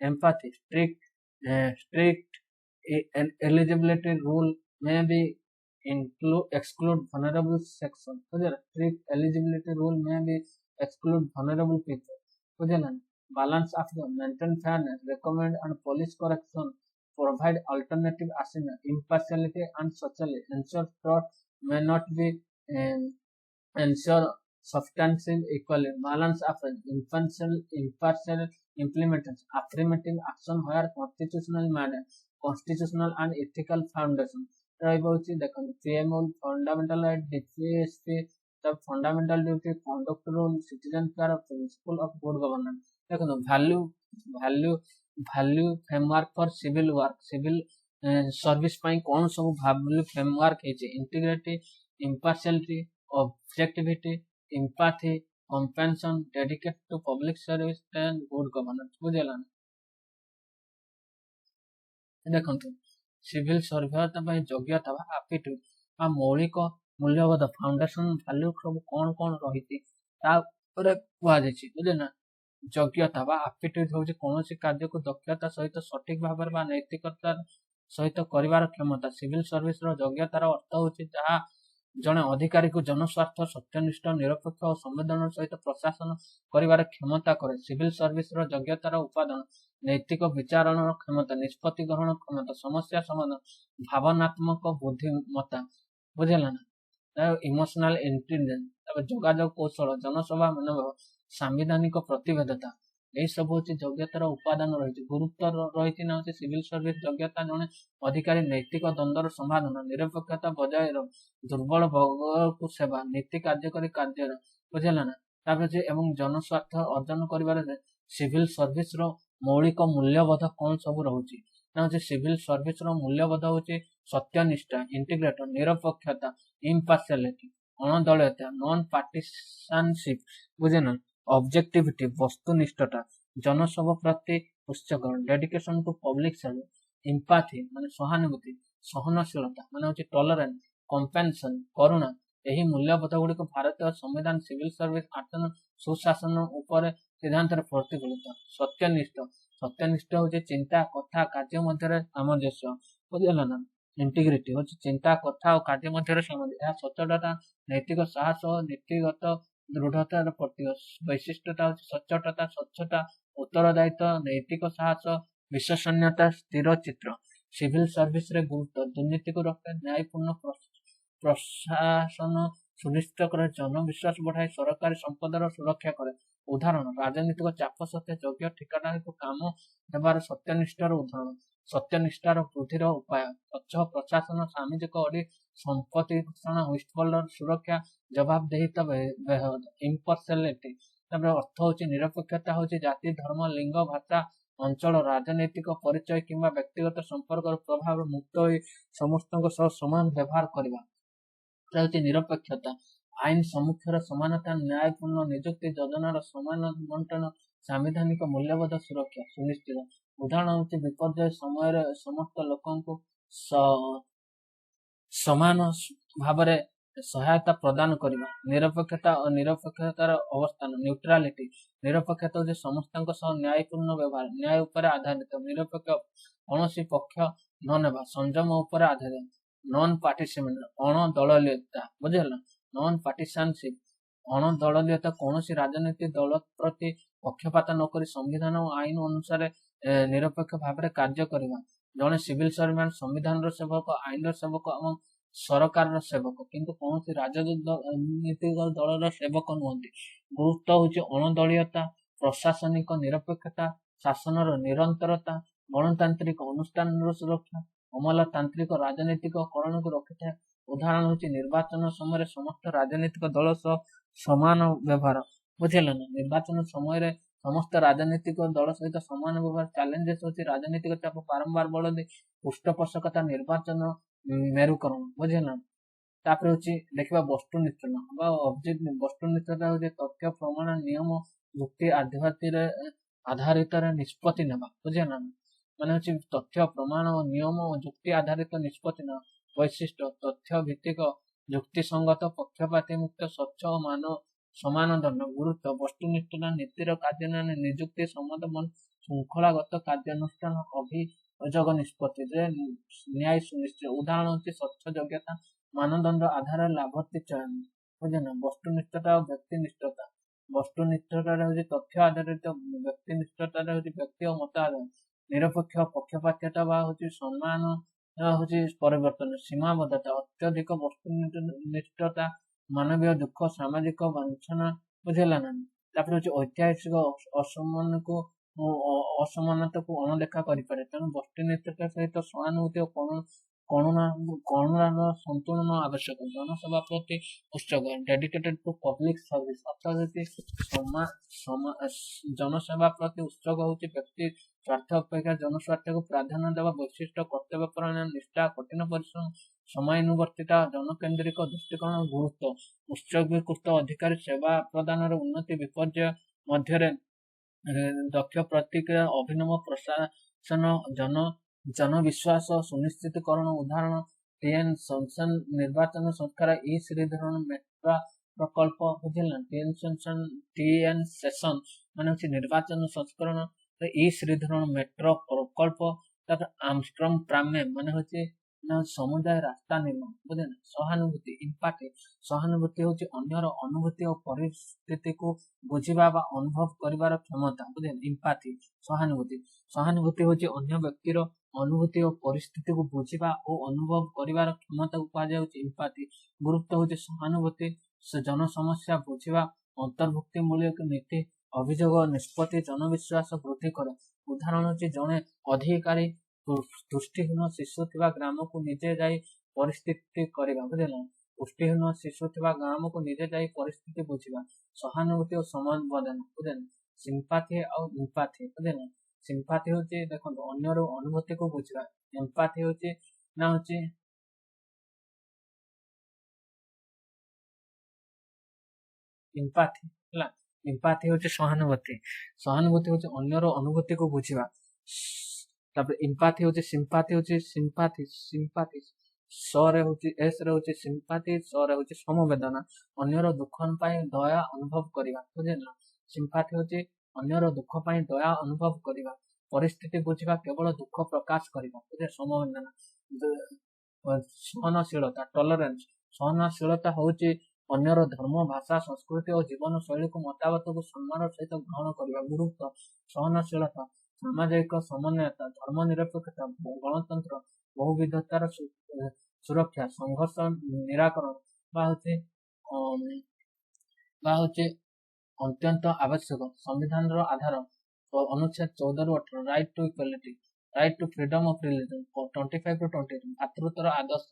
empathy. Strict eligibility rule may be exclude vulnerable section. Strict eligibility rule may be exclude vulnerable people. Balance of the maintain fairness, recommend and police correction, provide alternative assignment, impartiality and socially ensure fraud may not be ensure substantive equality, balance of impartial implementation, affirmative action where constitutional manner, constitutional and ethical foundation. PMO fundamental right, DPSP, the fundamental duty, conduct rule, citizen care, principle of good governance. value framework for civil work, civil service कौन सब value framework है integrity impartiality objectivity empathy compassion dedicated to public service and good governance बुझेला देखंतु civil सर्वेयरता ପାଇଁ ଯୋଗ୍ୟତା ବା aptitude ବା ମୌଳିକ ମୂଲ୍ୟବୋଧ ଫାଉଣ୍ଡେସନ ଭ୍ୟାଲୁ ସବୁ କଣ ରହିଛି ତା ଉପରେ କୁହାଯାଇଛି ବୁଝିଲେ ଯୋଗ୍ୟତା ବା aptitude ହେଉଛି କୌଣସି କାର୍ଯ୍ୟକୁ ଦକ୍ଷତା ସହିତ ସଠିକ ଭାବରେ ବା ନୈତିକତା ସହିତ କରିବାର କ୍ଷମତା ସିଭିଲ ସର୍ଭିସର ଯୋଗ୍ୟତାର ଅର୍ଥ ହେଉଛି ଯାହା ଜଣେ ଅଧିକାରୀକୁ ଜନସ୍ୱାର୍ଥ ସତ୍ୟନିଷ୍ଠ ନିରପେକ୍ଷ ଓ ସମ୍ବେଦନର ସହିତ ପ୍ରଶାସନ କରିବାର କ୍ଷମତା କରେ। ସିଭିଲ ସର୍ଭିସର ଯୋଗ୍ୟତାର ଉପାଦାନ ନୈତିକ ବିଚାରଣର କ୍ଷମତା, ନିଷ୍ପତ୍ତି ଗ୍ରହଣ କ୍ଷମତା, ସମସ୍ୟା ସମାଧାନ, ଭାବନାତ୍ମକ ବୁଦ୍ଧିମତ୍ତା, ବୁଝିଲା ନା, ଇମୋସନାଲ ଇଣ୍ଟେଲିଜେନ୍ସ, ତାପରେ ଯୋଗାଯୋଗ କୌଶଳ, ଜନସଭା ମନୋଭାବ, ସାମ୍ବିଧାନିକ ପ୍ରତିବଦ୍ଧତା, এই ସବୁ ହଉଛି ଯୋଗ୍ୟତାର ଉପାଦାନ ରହିଛି। ଗୁରୁତ୍ୱ ରହିଛି ନା ହଉଛି ସିଭିଲ ସର୍ଭିସ ଯୋଗ୍ୟତା, ଜଣେ ଅଧିକାରୀ ନୈତିକ ଦ୍ୱନ୍ଦ୍ୱର ସମାଧାନ, ନିରପେକ୍ଷତା ବଜାୟ ଦୁର୍ବଳ ବର୍ଗକୁ ସେବା, ନୀତି କାର୍ଯ୍ୟକାରୀ କାର୍ଯ୍ୟର, ବୁଝିଲା ନା। ତାପରେ ଏବଂ ଜନସ୍ୱାର୍ଥ ଅର୍ଜନ କରିବାରେ ସିଭିଲ ସର୍ଭିସର ମୌଳିକ ମୂଲ୍ୟବୋଧ କଣ ସବୁ ରହୁଛି ନା ହଉଛି ସିଭିଲ ସର୍ଭିସର ମୂଲ୍ୟବୋଧ ହଉଛି ସତ୍ୟନିଷ୍ଠା, ଇଣ୍ଟିଗ୍ରେଟର, ନିରପେକ୍ଷତା, ଇମ୍ପାର୍ସିଆଲିଟି, ଅଣଦଳୀୟତା, ନନ୍ ପାର୍ଟିସାନସିପ, ବୁଝିଲା, ଅବଜେକ୍ଟିଭିଟି, ବସ୍ତୁନିଷ୍ଠତା, ଜନସଭା ପ୍ରତି ଉତ୍ସର୍ଗ, ଡେଡିକେସନ ଟୁ ପବ୍ଲିକ ସର୍ଭିସ, ଇମ୍ପାଥି ମାନେ ସହାନୁଭୂତି, ସହନଶୀଳତା ମାନେ ହଉଛି ଟଲରାନ୍ସ, କମ୍ପାନସନ କରୁଣା। ଏହି ମୂଲ୍ୟବୋଧ ଗୁଡିକ ଭାରତୀୟ ସମ୍ବିଧାନ ସିଭିଲ ସର୍ଭିସ ଆଚରଣ ସୁଶାସନ ଉପରେ ସିଦ୍ଧାନ୍ତରେ ପ୍ରତିଫଳିତ। ସତ୍ୟନିଷ୍ଠ, ସତ୍ୟନିଷ୍ଠ ହଉଛି ଚିନ୍ତା, କଥା, କାର୍ଯ୍ୟ ମଧ୍ୟରେ ସାମଞ୍ଜସ୍ୟ, ବୁଝିଲ ନା। ଇଣ୍ଟିଗ୍ରିଟି ହଉଛି ଚିନ୍ତା, କଥା ଓ କାର୍ଯ୍ୟ ମଧ୍ୟରେ ସାମଞ୍ଜସ୍ୟ। ଏହା ସଚ୍ଚୋଟତା, ନୈତିକ ସାହସ ଓ ନୀତିଗତ ଦୃଢତାର ପ୍ରତୀକ। ବୈଶିଷ୍ଟ୍ୟତା ହଉଛି ସଚ୍ଚୋଟତା, ସ୍ୱଚ୍ଛତା, ଉତ୍ତରଦାୟିତ୍ୱ, ନୈତିକ ସାହସ, ବିଶ୍ୱସନୀୟତା, ସ୍ଥିର ଚିତ୍ର। ସିଭିଲ ସର୍ଭିସରେ ଗୁରୁତ୍ୱ, ଦୁର୍ନୀତିକୁ ରୋକେ, ନ୍ୟାୟପୂର୍ଣ୍ଣ ପ୍ରଶାସନ ସୁନିଶ୍ଚିତ କରେ, ଜନବିଶ୍ୱାସ ବଢାଏ, ସରକାରୀ ସମ୍ପଦର ସୁରକ୍ଷା କରେ। ଉଦାହରଣ, ରାଜନୈତିକ ଚାପ ସତ୍ତ୍ୱେ ଯୋଗ୍ୟ ଠିକାଦାରଙ୍କୁ କାମ ଦେବାର ସତ୍ୟନିଷ୍ଠାର ଉଦାହରଣ। ସତ୍ୟନିଷ୍ଠାର ବୃଦ୍ଧିର ଉପାୟ, ସ୍ୱଚ୍ଛ ପ୍ରଶାସନ, ସାମାଜିକ ଅଡିଟ୍, ସମ୍ପତ୍ତି ଘୋଷଣା, ହ୍ୱିଷ୍ଟବ୍ଲୋର ସୁରକ୍ଷା, ଜବାବଦେହିତା, ଇମ୍ପାର୍ସିଆଲିଟି। ତାପରେ ଅର୍ଥ ହଉଛି ନିରପେକ୍ଷତା ହଉଛି ଜାତି, ଧର୍ମ, ଲିଙ୍ଗ, ଭାଷା, ଅଞ୍ଚଳ, ରାଜନୈତିକ ପରିଚୟ କିମ୍ବା ବ୍ୟକ୍ତିଗତ ସମ୍ପର୍କର ପ୍ରଭାବ ମୁକ୍ତ ହୋଇ ସମସ୍ତଙ୍କ ସହ ସମାନ ବ୍ୟବହାର କରିବା। এটা ହଉଛି ନିରପେକ୍ଷତା, ଆଇନ ସମ୍ମୁଖର ସମାନତା, ନ୍ୟାୟପୂର୍ଣ୍ଣ ନିଯୁକ୍ତି, ଯୋଜନାର ସମାନ ବଣ୍ଟନ, ସାମ୍ବିଧାନିକ ମୂଲ୍ୟବୋଧ ସୁରକ୍ଷା ସୁନିଶ୍ଚିତ। ଉଦାହରଣ ହଉଛି ବିପର୍ଯ୍ୟୟ ସମୟରେ ସମସ୍ତ ଲୋକଙ୍କୁ ସମାନ ଭାବରେ ସହାୟତା ପ୍ରଦାନ କରିବା। ନିରପେକ୍ଷତା ଓ ନିରପେକ୍ଷତାର ଅବସ୍ଥାନ, ନ୍ୟୁଟ୍ରାଲିଟି, ନିରପେକ୍ଷତା ହଉଛି ସମସ୍ତଙ୍କ ସହ ନ୍ୟାୟପୂର୍ଣ୍ଣ ବ୍ୟବହାର, ନ୍ୟାୟ ଉପରେ ଆଧାରିତ। ନିରପେକ୍ଷ, କୌଣସି ପକ୍ଷ ନ ନେବା, ସଂଯମ ଉପରେ ଆଧାରିତ। ନନ୍ ପାର୍ଟିସିପେଣ୍ଟ, ଅଣଦଳୀୟତା, ବୁଝିଲ, ନନ୍ ପାର୍ଟିସାନସିପ, ଅଣଦଳୀୟତା, କୌଣସି ରାଜନୈତିକ ଦଳ ପ୍ରତି ପକ୍ଷପାତ ନକରି ସଂବିଧାନ ଓ ଆଇନ ଅନୁସାରେ ନିରପେକ୍ଷ ଭାବରେ କାର୍ଯ୍ୟ କରିବା। ଜଣେ ସିଭିଲ ସର୍ଭାଣ୍ଟ ସମ୍ବିଧାନର ସେବକ, ଆଇନର ସେବକ ଏବଂ ସରକାରର ସେବକ, କିନ୍ତୁ କୌଣସି ରାଜନୈତିକ ଦଳର ସେବକ ନୁହନ୍ତି। ଗୁରୁତ୍ୱ ହଉଛି ଅଣଦଳୀୟତା, ପ୍ରଶାସନିକ ନିରପେକ୍ଷତା, ଶାସନର ନିରନ୍ତରତା, ଗଣତାନ୍ତ୍ରିକ ଅନୁଷ୍ଠାନର ସୁରକ୍ଷା, ଅମଲତାନ୍ତ୍ରିକ ରାଜନୈତିକ କରଣକୁ ରଖିଥାଏ। ଉଦାହରଣ ହଉଛି ନିର୍ବାଚନ ସମୟରେ ସମସ୍ତ ରାଜନୈତିକ ଦଳ ସହ ସମାନ ବ୍ୟବହାର, ବୁଝିଲ ନା। ନିର୍ବାଚନ ସମୟରେ ସମସ୍ତ ରାଜନୈତିକ ଦଳ ସହିତ ସମାନ ବ୍ୟବହାର। ଚ୍ୟାଲେଞ୍ଜେସ୍ ହଉଛି ରାଜନୈତିକ ଚାପ, ବାରମ୍ବାର ବଳଦି, ପୃଷ୍ଠପୋଷକତା, ନିର୍ବାଚନ ମେରୁକରଣ, ବୁଝିଲ। ତାପରେ ହଉଛି ଦେଖିବା ବସ୍ତୁନିଷ୍ଠ ବା ବସ୍ତୁନିଷ୍ଠତା ହଉଛି ତଥ୍ୟ, ପ୍ରମାଣ, ନିୟମ, ଯୁକ୍ତି ଆଧାରିତରେ ନିଷ୍ପତ୍ତି ନେବା, ବୁଝିଲ ନା। ମାନେ ହଉଛି ତଥ୍ୟ, ପ୍ରମାଣ, ନିୟମ ଓ ଯୁକ୍ତି ଆଧାରିତ ନିଷ୍ପତ୍ତି ନେବା। ବୈଶିଷ୍ଟ୍ୟ, ତଥ୍ୟ ଭିତ୍ତିକ, ଯୁକ୍ତିସଙ୍ଗତ, ପକ୍ଷପାତୀ ମୁକ୍ତ, ସ୍ୱଚ୍ଛ ଓ ସମାନଧର୍ମ। ଗୁରୁତ୍ୱ, ବସ୍ତୁନିଷ୍ଠତା, ନୀତିର କାର୍ଯ୍ୟାନ୍ୱୟନ, ନିଯୁକ୍ତି, ସମାଧାନ, ଶୃଙ୍ଖଳାଗତ କାର୍ଯ୍ୟାନୁଷ୍ଠାନ, ଅଭିଯୋଗ ନିଷ୍ପତ୍ତିରେ ନ୍ୟାୟ ସୁନିଶ୍ଚିତ। ଉଦାହରଣ ହଉଛି ସ୍ୱଚ୍ଛ ଯୋଗ୍ୟତା ମାନଦଣ୍ଡ ଆଧାରରେ ଲାଭାର୍ଥୀ ଚୟନ, ବୁଝିଲ। ବସ୍ତୁନିଷ୍ଠତା ଓ ବ୍ୟକ୍ତିନିଷ୍ଠତା, ବସ୍ତୁନିଷ୍ଠତାରେ ହଉଛି ତଥ୍ୟ ଆଧାରିତ, ବ୍ୟକ୍ତିନିଷ୍ଠତାରେ ହଉଛି ବ୍ୟକ୍ତି ଓ ମତ ଆଧାରିତ। ନିରପେକ୍ଷ, ପକ୍ଷପାତିତା ବା ହଉଛି ସମ୍ମାନ ହଉଛି ପରିବର୍ତ୍ତନ, ସୀମାବଦ୍ଧତା, ଅତ୍ୟଧିକ ବସ୍ତୁନିଷ୍ଠତା, ମାନବୀୟ ଦୁଃଖ, ସାମାଜିକ ବାଞ୍ଛନା, ବୁଝିଲା ନା। ତାପରେ ହଉଛି ଐତିହାସିକ ଅସମାନତାକୁ ଅଣଦେଖା କରିପାରେ, ତେଣୁ ବସ୍ତୁନିଷ୍ଠତା ସହିତ ସହାନୁଭୂତି ଓ କରୁଣାର ସନ୍ତୁଳନ ଆବଶ୍ୟକ। ଜନସେବା ପ୍ରତି ଉତ୍ସର୍ଗ, ଡେଡିକେଟେଡ ଟୁ ପବ୍ଲିକ ସର୍ଭିସ, ଅର୍ଥାତ୍ ଜନସେବା ପ୍ରତି ଉତ୍ସର୍ଗ ହଉଛି ବ୍ୟକ୍ତି ସ୍ୱାର୍ଥ ଅପେକ୍ଷା ଜନସ୍ୱାର୍ଥକୁ ପ୍ରାଧାନ୍ୟ ଦେବା ବୈଶିଷ୍ଟ୍ୟ। କର୍ତ୍ତବ୍ୟପରାୟଣ, ନିଷ୍ଠା, କଠିନ ପରିଶ୍ରମ, ସମୟାନୁବର୍ତ୍ତିତା, ଜନକେନ୍ଦ୍ରିକ ଦୃଷ୍ଟିକୋଣ। ଗୁରୁତ୍ୱ, ଉତ୍ସର୍ଗୀକୃତ ଅଧିକାରୀ ସେବା ପ୍ରଦାନରେ ଉନ୍ନତି, ବିପର୍ଯ୍ୟୟ ମଧ୍ୟରେ ଦକ୍ଷ ପ୍ରତିକ୍ରିୟା, ଅଭିନବ ପ୍ରଶାସନ, ଜନବିଶ୍ୱାସ ସୁନିଶ୍ଚିତକରଣ। ଉଦାହରଣ ଟିଏନ୍ ସଂସନ, ନିର୍ବାଚନ ସଂସ୍କାର, ଇ ଶ୍ରୀଧରନ ମେଟ୍ରୋ ପ୍ରକଳ୍ପ, ବୁଝିଲ ନା। ଟିଏନ୍ ସେସନ ମାନେ ହଉଛି ନିର୍ବାଚନ ସଂସ୍କରଣ, ଇ ଶ୍ରୀଧରନ ମେଟ୍ରୋ ପ୍ରକଳ୍ପ। ତାପରେ ଆମଷ୍ଟ୍ରଙ୍ଗ ପ୍ରାମେ ମାନେ ହଉଛି ना समुदाय रास्ता निर्माण बुझे ना। सहानुभूति इम्पाथी सहानुभूति होची अन्यर अनुभूति और परिस्थिति को बुझिबा बा अनुभव करिवार क्षमता बुझे। इम्पाथी सहानुभूति होची अन्य व्यक्तिर अनुभूति और परिस्थिति को बुझिबा और अनुभव करिवार क्षमता को कहा जाउची इम्पाथी। गुरुत्व होची सहानुभूति जन समस्या बुझिबा अंतर्भुक्ति मूलक नीति अभियोग निष्पत्ति जनविश्वास वृद्धि करे। उदाहरण होची जने अधिकारी दृष्टिहीन शिशु थिबा ग्राम को निजे जाई परिस्थिति करिबा बुझिला। पुष्टिहीन शिशु थिबा ग्राम को निजे जाई परिस्थिति बुझिबा। सहानुभूति और समबदन बुझिला। सिंपैथी और एम्पैथी बुझिला। सिंपैथी होची देखो अन्यर अनुभूति को बुझिबा। एम्पैथी होची ना होची एम्पैथी ହେଲା। एम्पैथी होची सहानुभूति होची अन्यर अनुभूति को बुझिबा। तापर एम्पैथी होची सिंपैथी स रे होची एस रे होची सिंपैथी स रे होची समवेदना अन्यर दुख पई दया अनुभव करिबा बुझिला। सिंपैथी होची अन्यर दुख पई दया अनुभव करिबा। परिस्थिति बुझिबा केवल दुख प्रकाश करिबा बुझे। समवेदना सहनशीलता टॉलरेंस सहनशीलता होची अन्यर धर्म भाषा संस्कृति और जीवन शैली को मतामत को सम्मान सहित ग्रहण करवा। गुरुत्व सहनशीलता सामाजिक समन्वयता धर्मनिरपेक्षता गणतंत्र बहुविधतार सुरक्षा संघर्ष निराकरण अत्यंत आवश्यक। संविधान आधार अनुच्छेद 14 ରୁ 18 right to equality right to freedom of religion 25 ରୁ 20 भातृत्वर आदर्श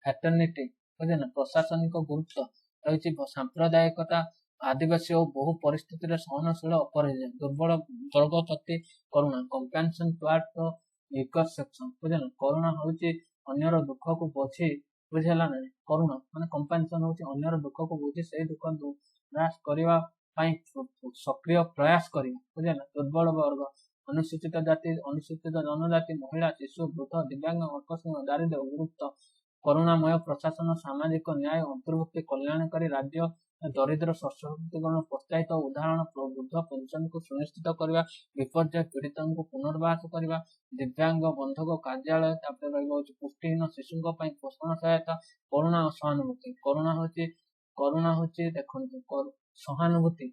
फैटर्निटी बुझे ना। प्रशासनिक गुरुत्व रही सांप्रदायिकता आदिवासी और बहु परिस्थिति सहनशील अपराध दुर्बल वर्ग प्रति करुणा कंपैनसन टुवर्ड्स वीकर सेक्शन बुझे ना। करुणा होची अन्यर दुख को बुझी बुझेला ना। करुणा माने कंपैनसन होची अन्यर दुख को बुझी से दुख ह्रास करबा पई सक्रिय प्रयास करिबा बुझे ना। दुर्बल वर्ग अनुसूचित जाति अनुसूचित जनजाति महिला शिशु वृद्ध दिव्यांग अल्पसंख्यक दारिद्र्य गुरुत्व करुणामय प्रशासन सामाजिक न्याय अंतर्भुक्ति कल्याणकारी राज्य दरिद्र सशक्तिकरण प्रोत्साहित उदाहरण वृद्ध पेंशन को सुनिश्चित करने विपर्य पीड़ित को पुनर्वास करने दिव्यांग बंधक कार्यालय पुष्टिहीन शिशु पोषण सहायता। करुणा और करुणा होची देखो सहानुभूति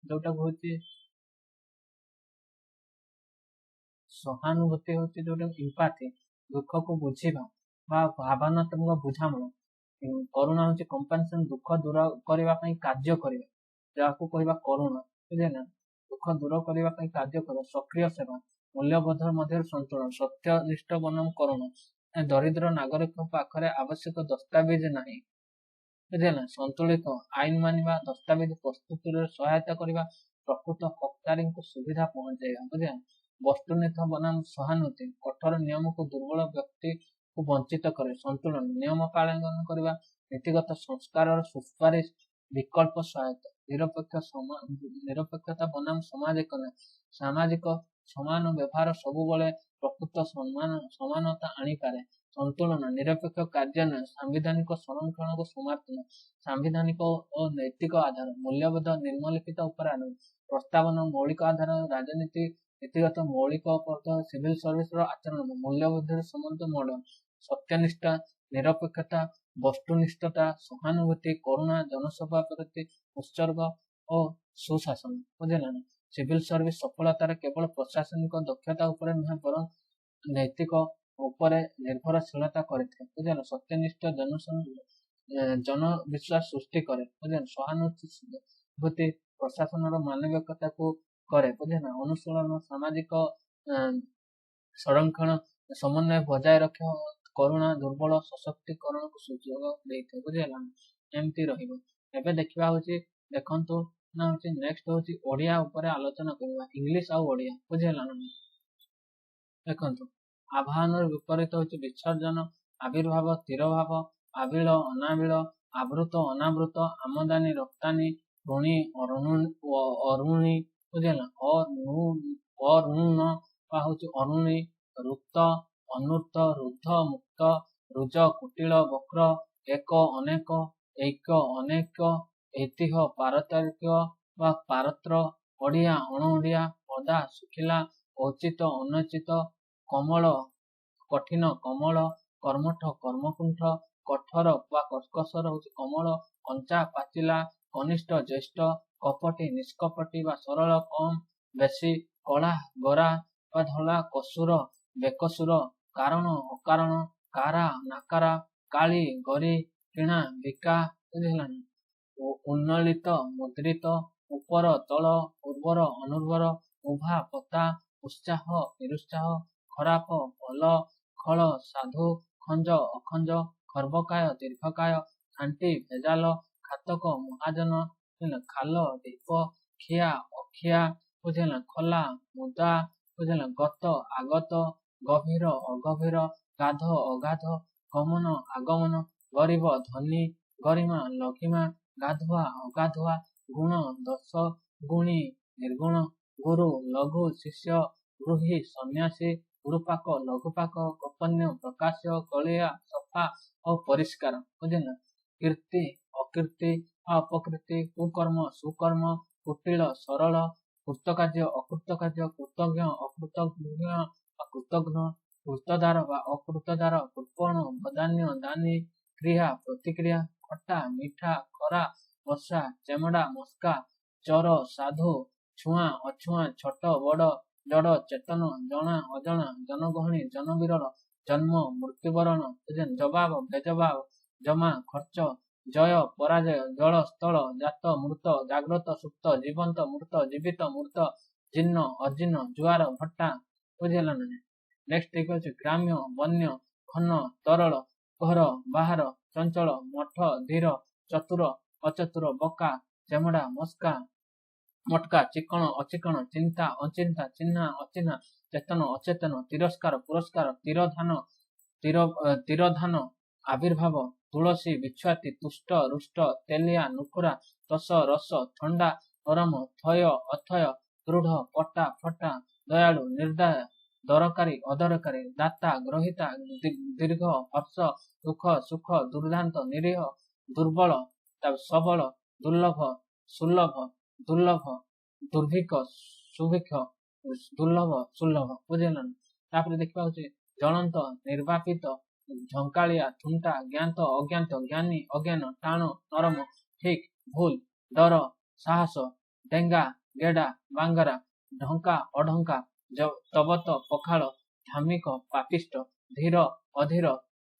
जोटा होची सहानुभूति होची जोटा एम्पैथी दुख को बुझिबा बा भावनात्मक बुझामण। करुणा होची कंपैनसन दुख दूर करबा पई कार्य करबा जाको कहबा करुणा बुझे ना। दुख दूर करबा पई कार्य करबा सक्रिय सेवा मूल्यबोध मध्य संतुलन सत्यनिष्ठ बनम करुणा। दरिद्र नागरिक पाखरे आवश्यक दस्तावेज नहीं बुझे ना। संतुलित आईन मानिबा दस्तावेज प्रस्तुति सहायता करबा प्रकृत हकदारी को सुविधा पहुंचाइबा बुझे ना। वस्तुनिष्ठ बनाम सहानुभूति कठोर नियम को दुर्बल व्यक्ति को वंचित करे। संतुलन नियम पालन करबा नीतिगत संस्कार सुपारिश विकल्प सहायता निरपेक्षता बनाम सामाजिक सामाजिक समान व्यवहार सबु बले प्रकृत समानता आनी पारे। संतुलन निरपेक्ष कार्य सांविधानिक संरक्षण को समर्थन सांविधानिक और नैतिक आधार मूल्यबोध निम्नलिखित उपर प्रस्तावन मौलिक आधार राजनीति नीतिगत मौलिक पद सिविल सर्विस आचरण मूल्यबोध संबंध मॉडल सत्यनिष्ठा निरपेक्षता वस्तुनिष्ठता सहानुभूति करुणा जनसभा प्रति उत्सर्ग और सुशासन बुझेला। सिविल सर्विस सफलतार केवल प्रशासनिक दक्षता उपर नुहे बरं नैतिक उपरे निर्भरशीलता करिଥାଏ बुझेला। सत्यनिष्ठ जन विश्वास सृष्टि करे बुझेला। सहानुभूति प्रशासन मानविकता को करे बुझेला। अनुशीलन सामाजिक संरक्षण समन्वय बजाय रखे करुणा दुर्बल सशक्तिकरण को सुযোଗ देते बुझेला। एमती रहिबो। एबे देखिबा होची देखंतु ना होची नेक्स्ट होची ओडिया ऊपर आलोचना करबा इंग्लिश आ ओडिया बुझेला ना। देखंतु आभान विपरीत होची विसर्जन आविर्भाव तिरभाव आविल अनाविल आवृत अनावृत आमदानी रप्तानी ऋणी अरुणी बुझेला। अरुण होची अरुणी रुक्त अनूर्त रुद्ध मुक्त रुज कुटिल वक्र एक अनेक ऐक्य अनेक ऐतिह्य पारतर्क वा पारत्र ओडिया अणओडिया पदा सुखिला औचित अनुचित कमल कठिन कमल कर्मठ कर्मकुंठ कठोर वा कर्कशर होची कमल कंचा पाचिला कनिष्ठ ज्येष्ठ कपटी निष्कपटी वा सरल कम बेसी कला गोरा वा धला कसूर बेकसूर कारण अकारण कारा नाकारा काली गरी किणा बिका बुझिलानी उन्नलित मुद्रित ऊपर तल उर्वर अनुर्वर उभा पता उत्साह निरुत्साह खराप भल खल साधु खंज अखंज खर्बकाय दीर्घकाय खांटी भेजाल खातक महाजन खाल दीप खिया अखिया बुझिला खला मुदा बुझिला गत आगत गभीर अगभीर गाध अगाध गमन आगमन गरीब धनी गरिमा लघिमा गाधुआ अगाधुआ गुण दश गुणी निर्गुण गुरु लघु शिष्य गृही सन्यासी गुरुपाक लघुपाक गोपन्य प्रकाश्य कलिया सफा और परिष्कार बुझिला कीर्ति अकीर्ति अपकृति कुकर्म सुकर्म कुटिल सरल कृतकार्य अकृतकार्य कृतज्ञ अकृतज्ञ कृतघ्न कृतदार वा अकृतदार कृपण बदान्य दानी क्रिया प्रतिक्रिया खट्टा मीठा खरा वर्षा चेमड़ा मस्का चर साधु छुआ अछुआ छोट बड़ जड़ चेतन जना अजना जनगहणी जनविरल जन्म मृत्युवरण जवाब बेजवाब जमा खर्च जय पराजय जल स्थल जात मृत जाग्रत सुप्त जीवंत मृत जीवित मृत जीर्ण अजीर्ण जुआर भट्टा बुझेला ना नेक्स्ट देखिए ग्राम्य वन्य घन तरल घर बाहर चंचल मठ धीर चतुर अचतुर बका चेमड़ा मस्का मटका चिकण अचिकण चिंता अचिंता चिन्हा अचिन्हा चेतन अचेतन तिरस्कार पुरस्कार तिरोधान आविर्भाव तुलसी बिछुआती तुष्ट रुष्ट तेलिया नुखुरा तस रस ठंडा नरम थय अथय दृढ़ पटा फटा दयालु निर्दय दरकारी अदरकारी दाता ग्रहिता दीर्घ हर्ष दुख सुख दुर्दांत निरीह दुर्बल सबल दुर्लभ सुलभ दुर्लभ दुर्भिक्ष सुभिक्ष दुर्लभ सुलभ बुझेलन तापर देखा जलंत निर्वापित झंकालिया थुंटा ज्ञात अज्ञात ज्ञानी अज्ञान टाण नरम ठीक भूल डर साहस डेंगा गेडा बांगरा ढंका अढंका तबत पखाल धार्मिक पापिष्ट धीर अधीर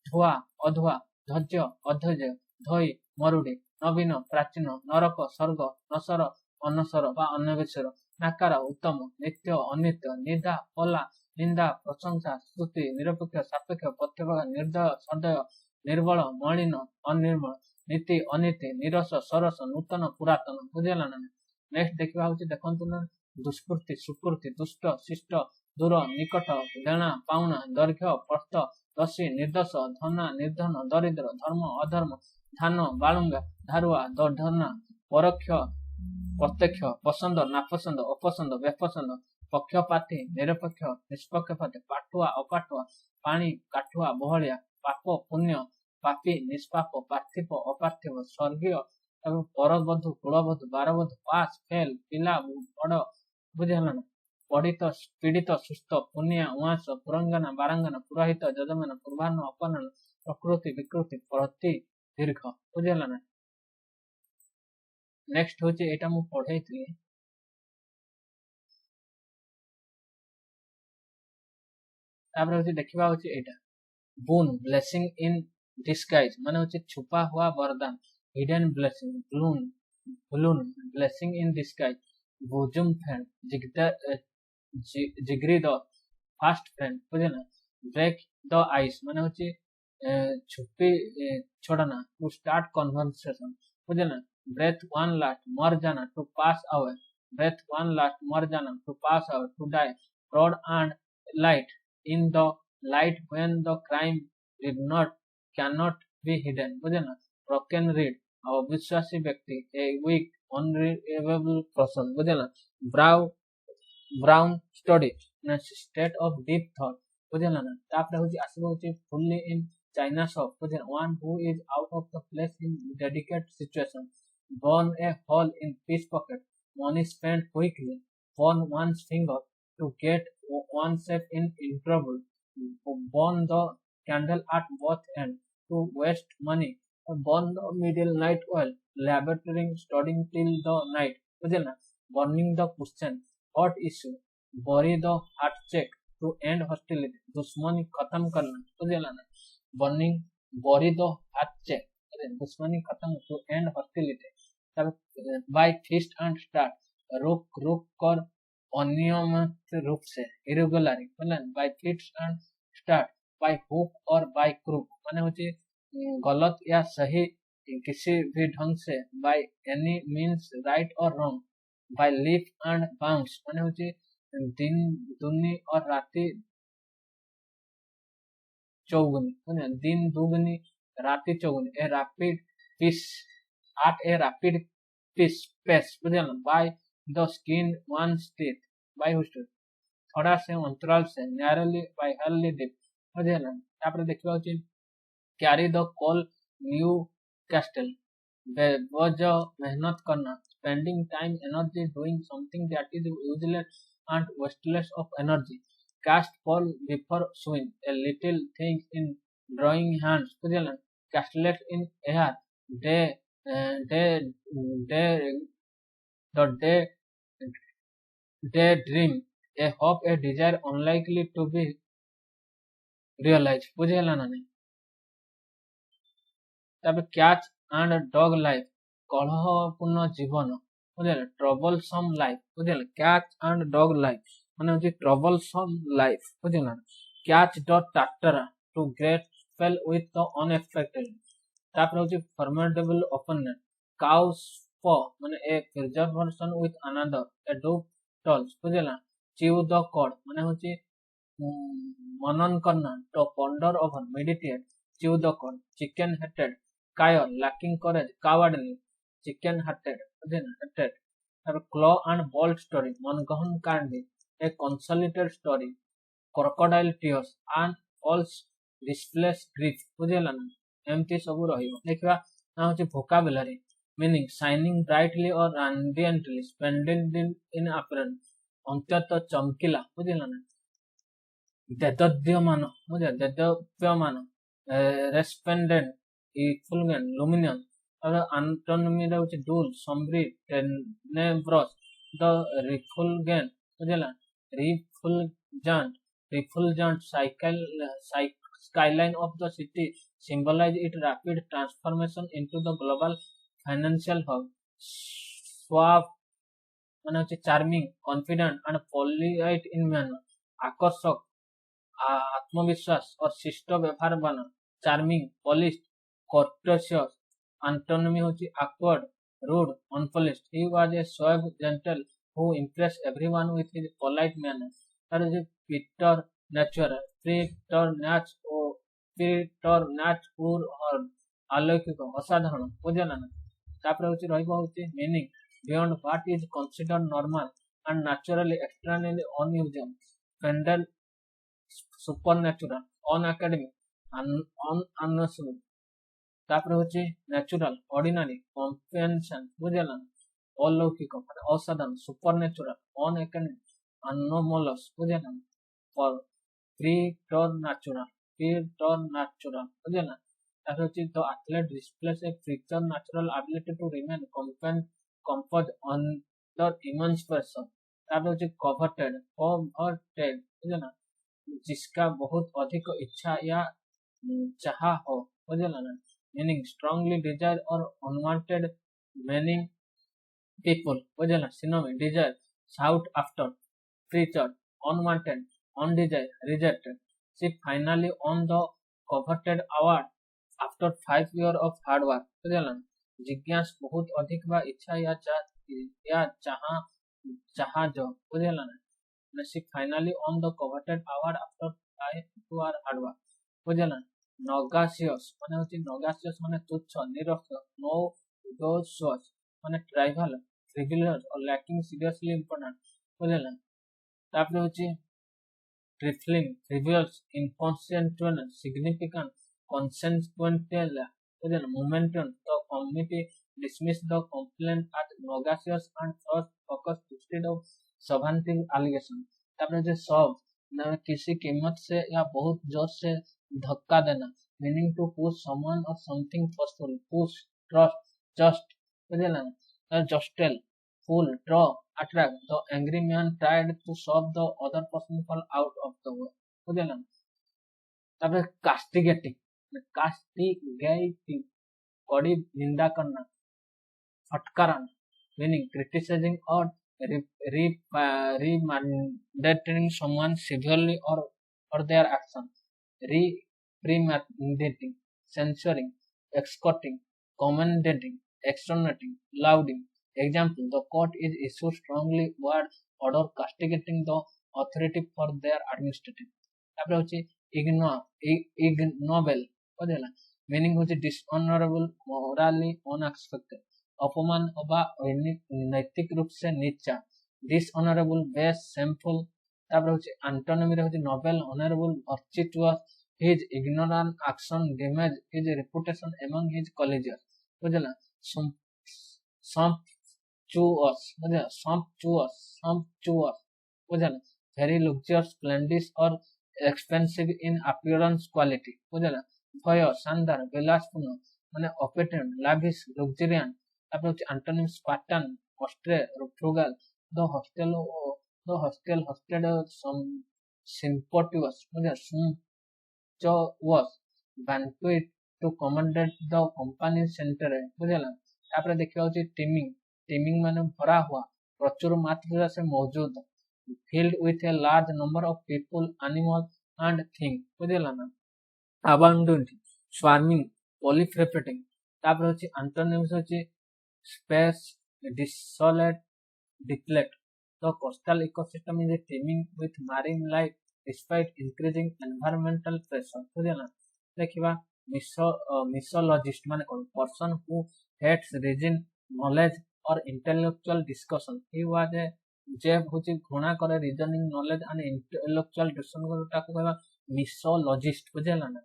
धुआ अधुआ धैर्य अधैर्य धई मरुड़ी नवीन प्राचीन नरक स्वर्ग नसर अनसर वा अन्नवेश्वर नाकार उत्तम नित्य अनित्य निदा पला निंदा प्रशंसा स्तुति निरपेक्ष सापेक्ष प्रत्येक निर्दय सदय निर्बल मलिन अनिर्मल नीति अनीति निरस सरस नूतन पुरातन बुझेला ना नेक्स्ट देखा देखु ना दुष्कृति सुकृति दुष्ट शिष्ट दूर निकट देना पाउना दैर्घ्य प्रस्थ दशी निर्दश धना निर्धन दरिद्र धर्म अधर्म धान बालुंगा धारुआ दर्धना परोक्ष प्रत्यक्ष पसंद नापसंद अपसंद बेपसंद पक्षपाती निरपेक्ष निष्पक्षपाती पाठुआ अपाठुआ पानी काठुआ बहलिया पाप पुण्य पापी निष्पाप पार्थिव अपार्थिव स्वर्गीय परबधु कुलबधु बारबधु पास फेल पिला बड़ बुझेला ना पीड़ित पीड़ित सुस्थ पुनिया उआस पुरंगना बारंगना पुरोहित जजमान पूर्वान्न अपन्न प्रकृति विकृति प्रति दीर्घ बुझेला ना नेक्स्ट होची एटा मु पढ़े थी तापर होची देखिबा होची एटा बोन ब्लेसिंग इन डिस्गाइज माने होची छुपा हुआ वरदान हिडन ब्लेसिंग ब्लून blessing in disguise bosom friend जिगरी द फास्ट फ्रेंड बुझेना ब्रेक द आइस माने होची छुपी छोड़ना टू स्टार्ट कन्वर्सेशन बुझेना ब्रेथ वन लास्ट मर जाना to pass away breathe one last मर जाना to pass away to die broad and light in the light when the crime did not can not be hidden बुझेना broken reed अविश्वासी व्यक्ति a weak unreliable person बुझेना brown study state of deep thought बुझेना ना तापर होची आसबो होची fully in China shop बुझेना one who is out of the place in dedicate situation burn a hole in fish pocket money spent quickly burn one's finger to get oneself in trouble burn the candle at both ends to waste money, burn the middle night oil, laborating studying till the night, बुझे ना, burning the question, hot issue, bury the heart check to end hostility, दुश्मनी खत्म करना, बुझे ना, burning, bury the heart check, दुश्मनी खत्म to end hostility, तब by fist and start, रोक रोक कर अनियमित रूप से irregularly, मतलब by fits and start, by hook और by crook, माने होची गलत या सही किसी भी ढंग से, by any means right or wrong, by leap and bounce, माने होची दिन दुनी और राती चौगुनी, माने दिन दुगुनी राती चौगुनी, a rapid pace at a rapid pace, बुझे ना, by the skin one's teeth, by whose teeth, थोड़ा से अंतराल से, narrowly by hardly deep, बुझे ना, तापर देखिबा होची carry the coal new castle, बोझ मेहनत करना, spending time energy doing something that is useless and wasteless of energy, cast ball before swing, a little thing in drawing hands, बुझे ना, castlet in air, day day day the daydream, a hope, a desire unlikely to be realized, बुझेला ना नहीं, तब cat and dog life, कलहपूर्ण जीवन, बुझेला, troublesome life, बुझेला, कैच एंड डॉग लाइफ माने होची ट्रबलसम लाइफ, बुझेला, catch the tartar to grapple with the unexpected, तापर होची फॉर्मिडेबल ओपोनेंट, काउस फॉ माने ए प्रिजर्वेशन विथ अनदर, ए डू टल्स, बुझेला, च्यू द कॉड माने होची मनन करना, to ponder over, meditate, chew the cud, chicken hearted, कायर, lacking courage, cowardly, chicken hearted, बुझेला, हेटेड, तापर क्लॉ एंड बोल्ट स्टोरी, मनगहन कांडी, a consolidated story, crocodile tears and false display grief, बुझेला ना, एमती सब रहिबो, देखिबा ना होची वोकाबुलरी, मीनिंग शाइनिंग ब्राइटली और radiantly, splendid in appearance, अंत्यतः चमकीला, बुझेला ना, देदीप्यमान, बुझे, देदीप्यमान, रेस्प्लेंडेंट, इफुलगेंट, लुमिनस, और एंटोनिमी रे होची डुल, सम्ब्री, टेनेब्रस, द रिफुलगेंट, बुझेला, रिफुलजेंट skyline of the city symbolize its rapid transformation into the global financial hub, suave माने होची charming, confident and polite in manner, आकर्षक, आत्मविश्वास और शिष्ट व्यवहार वाला, चार्मिंग, पॉलिश्ड, कोर्टेशियस, एंटोनिमी होची awkward, rude, unpolished, he was a suave gentle who impressed everyone with his polite manner, तार होची preternatural और अलौकिक, असाधारण, बुझेला ना, तापर होची रहिबो होची meaning, beyond what is considered normal and naturally extraordinarily unusual, Fendel, supernatural, unacademic, unassuming, तापर होची natural, ordinary, convention, बुझेला ना, अलौकिक, असाधारण, supernatural, unacademic, anomalous, बुझेला ना, और preternatural, बुझेला, तापर होची the athlete displays a preternatural ability to remain composed under immense pressure, तापर होची coveted, बुझेला, जिसका बहुत अधिक इच्छा या चाहा हो, बुझेला ना, meaning strongly desire or unwanted, meaning people, बुझेला, synonym, desire, sought after, featured, unwanted, undesired, rejected, she finally won the coveted award after 5 years of hard work, बुझेला, जिज्ञास बहुत अधिक बा इच्छा या चाहा जो, बुझेला ना, she finally won the coveted award after 5 years hard work, बुझेला, नगासियस माने होची नगासियस माने तुच्छ, निरर्थक, नो दोषस माने ट्राइवल, फ्रिवोलस और लैकिंग सीरियसली इंपोर्टेंट, बुझेला, तापर होची ट्रिफलिंग, फ्रिवोलस, इनकॉन्सेक्वेंट, सिग्निफिकेंट, consequential, बुझेला, momentum, the committee dismissed the complaint as noxious and first focused instead of substantive allegation, तापर होची सब न किसी कीमत से या बहुत जोर से धक्का देना, मीनिंग टू पुश समवन और something forceful, push, trust, just, बुझेला ना, जस्टेल, pull, draw, attract. The angry man tried to stop the other person fall out of the way. बुझेला ना। तापर castigating, castigating, कड़ी निंदा करना, फटकाराना, meaning criticizing or reprimanding someone severely or their action, reprimanding, censoring, escorting, commending, exonerating, lauding. Example: the court is issued strongly word order castigating the authority for their administrative. तापर होची ignoble, बुझेला, meaning होची dishonorable, morally unacceptable, अपमान अबा नैतिक रूप से नीचा, डिसऑनरेबल, बेस, शेमफुल। तापर होची एंटोनिम रे होची noble, honourable, virtuous, his ignorant action damage his reputation among his colleagues, बुझला, sumptuous, बुझला, sumptuous, बुझला, very luxurious, splendid और expensive in appearance, quality, बुझला, भय, शानदार, विलासपूर्ण, माने opulent, lavish, luxuriant। तापर होची antonym Spartan, austere, frugal, the hosted, sympathious, sumptuous, banquet to commanded the company center है, बुझेला। तापर देखियो होची teeming माने भरा हुआ, प्रचुर मात्रा से मौजूद, filled with a large number of people, animals and things, बुझेला ना। abundant, swarming, proliferating। तापर होची एंटोनिम्स होची space, desolate, deplete. The coastal ecosystem is teeming with marine life despite increasing environmental pressure. बुझेला। देखिबा mythologist माने कोन, person who hates reason, knowledge or intellectual discussion. He was a जे होची घृणा करे reasoning, knowledge and intellectual discussion ताको कहबा mythologist, बुझेला ना।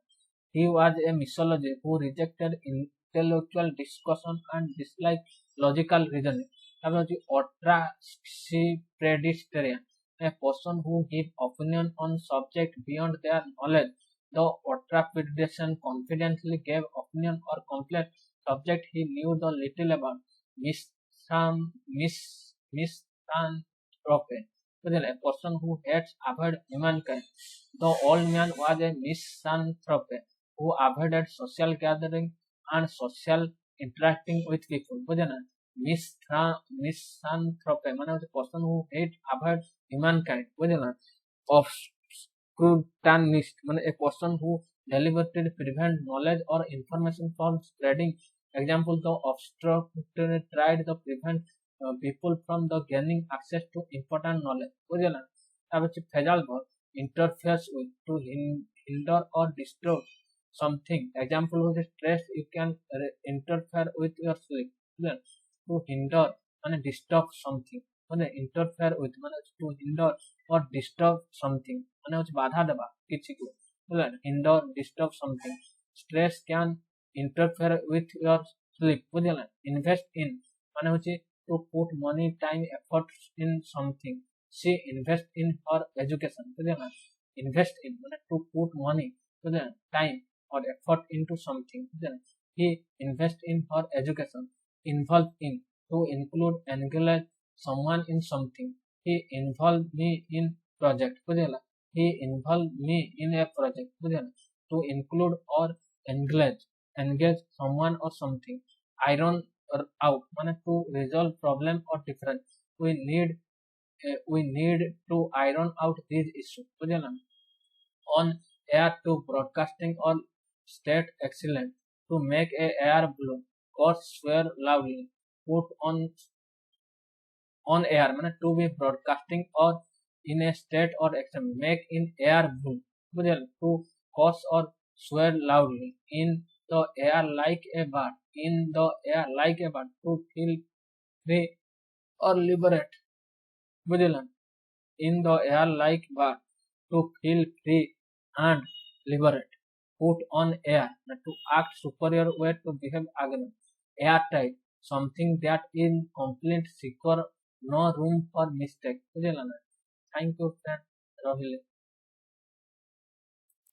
He was a mythologist who rejected intellectual discussion and disliked logical reasoning. Ultra-predesterian, a person who gives opinion on subject beyond their knowledge. The ultra-predesterian confidently gave opinion or complex subject he knew the little about. Misanthrope, a person who hates avoid humankind. The old man was a misanthrope who avoided social gathering and social interacting with people. misanthrope माने होचे person who hate avoid humankind, बुझेला। obscuranist माने a person who deliberately prevent knowledge or information from spreading. Example: the obstructor tried to prevent people from the gaining access to important knowledge, बुझेला। तापर होचे phrasal verb, interferes with, to hinder or disturb something. Example होचे stress, you can interfere with your sleep, बुझेला। to hinder माने disturb something, माने interfere with माने to hinder or disturb something माने होचे बाधा देबा किछि को, बुझला। hinder, disturb something. Stress can interfere with your sleep, बुझला। invest in माने होचे to put money, time, effort in something. She invest in her education, बुझला। invest in माने to put money, बुझला, time or effort into something, बुझला। he invest in her education. Involve in, to include, engage someone in something. He involved me in project, बुझेला। he involved me in a project, बुझेला। to include or engage someone or something. Iron out माने to resolve problem or difference. we need to iron out these issues, बुझेला। on air, to broadcasting or state excellent, to make a air balloon, or swear loudly. put on air माने to be broadcasting or in a state or action. make in air balloon, बुझेला। to cause or swear loudly. in the air like a bird, in the air like a bird. to feel free or liberate, बुझेला। in the air like bird, to feel free and liberate. put on air to act superior way, to behave against. airtight, something that is complete, secure, no room for mistake, बुझेला ना। Thank you friend, रहिले।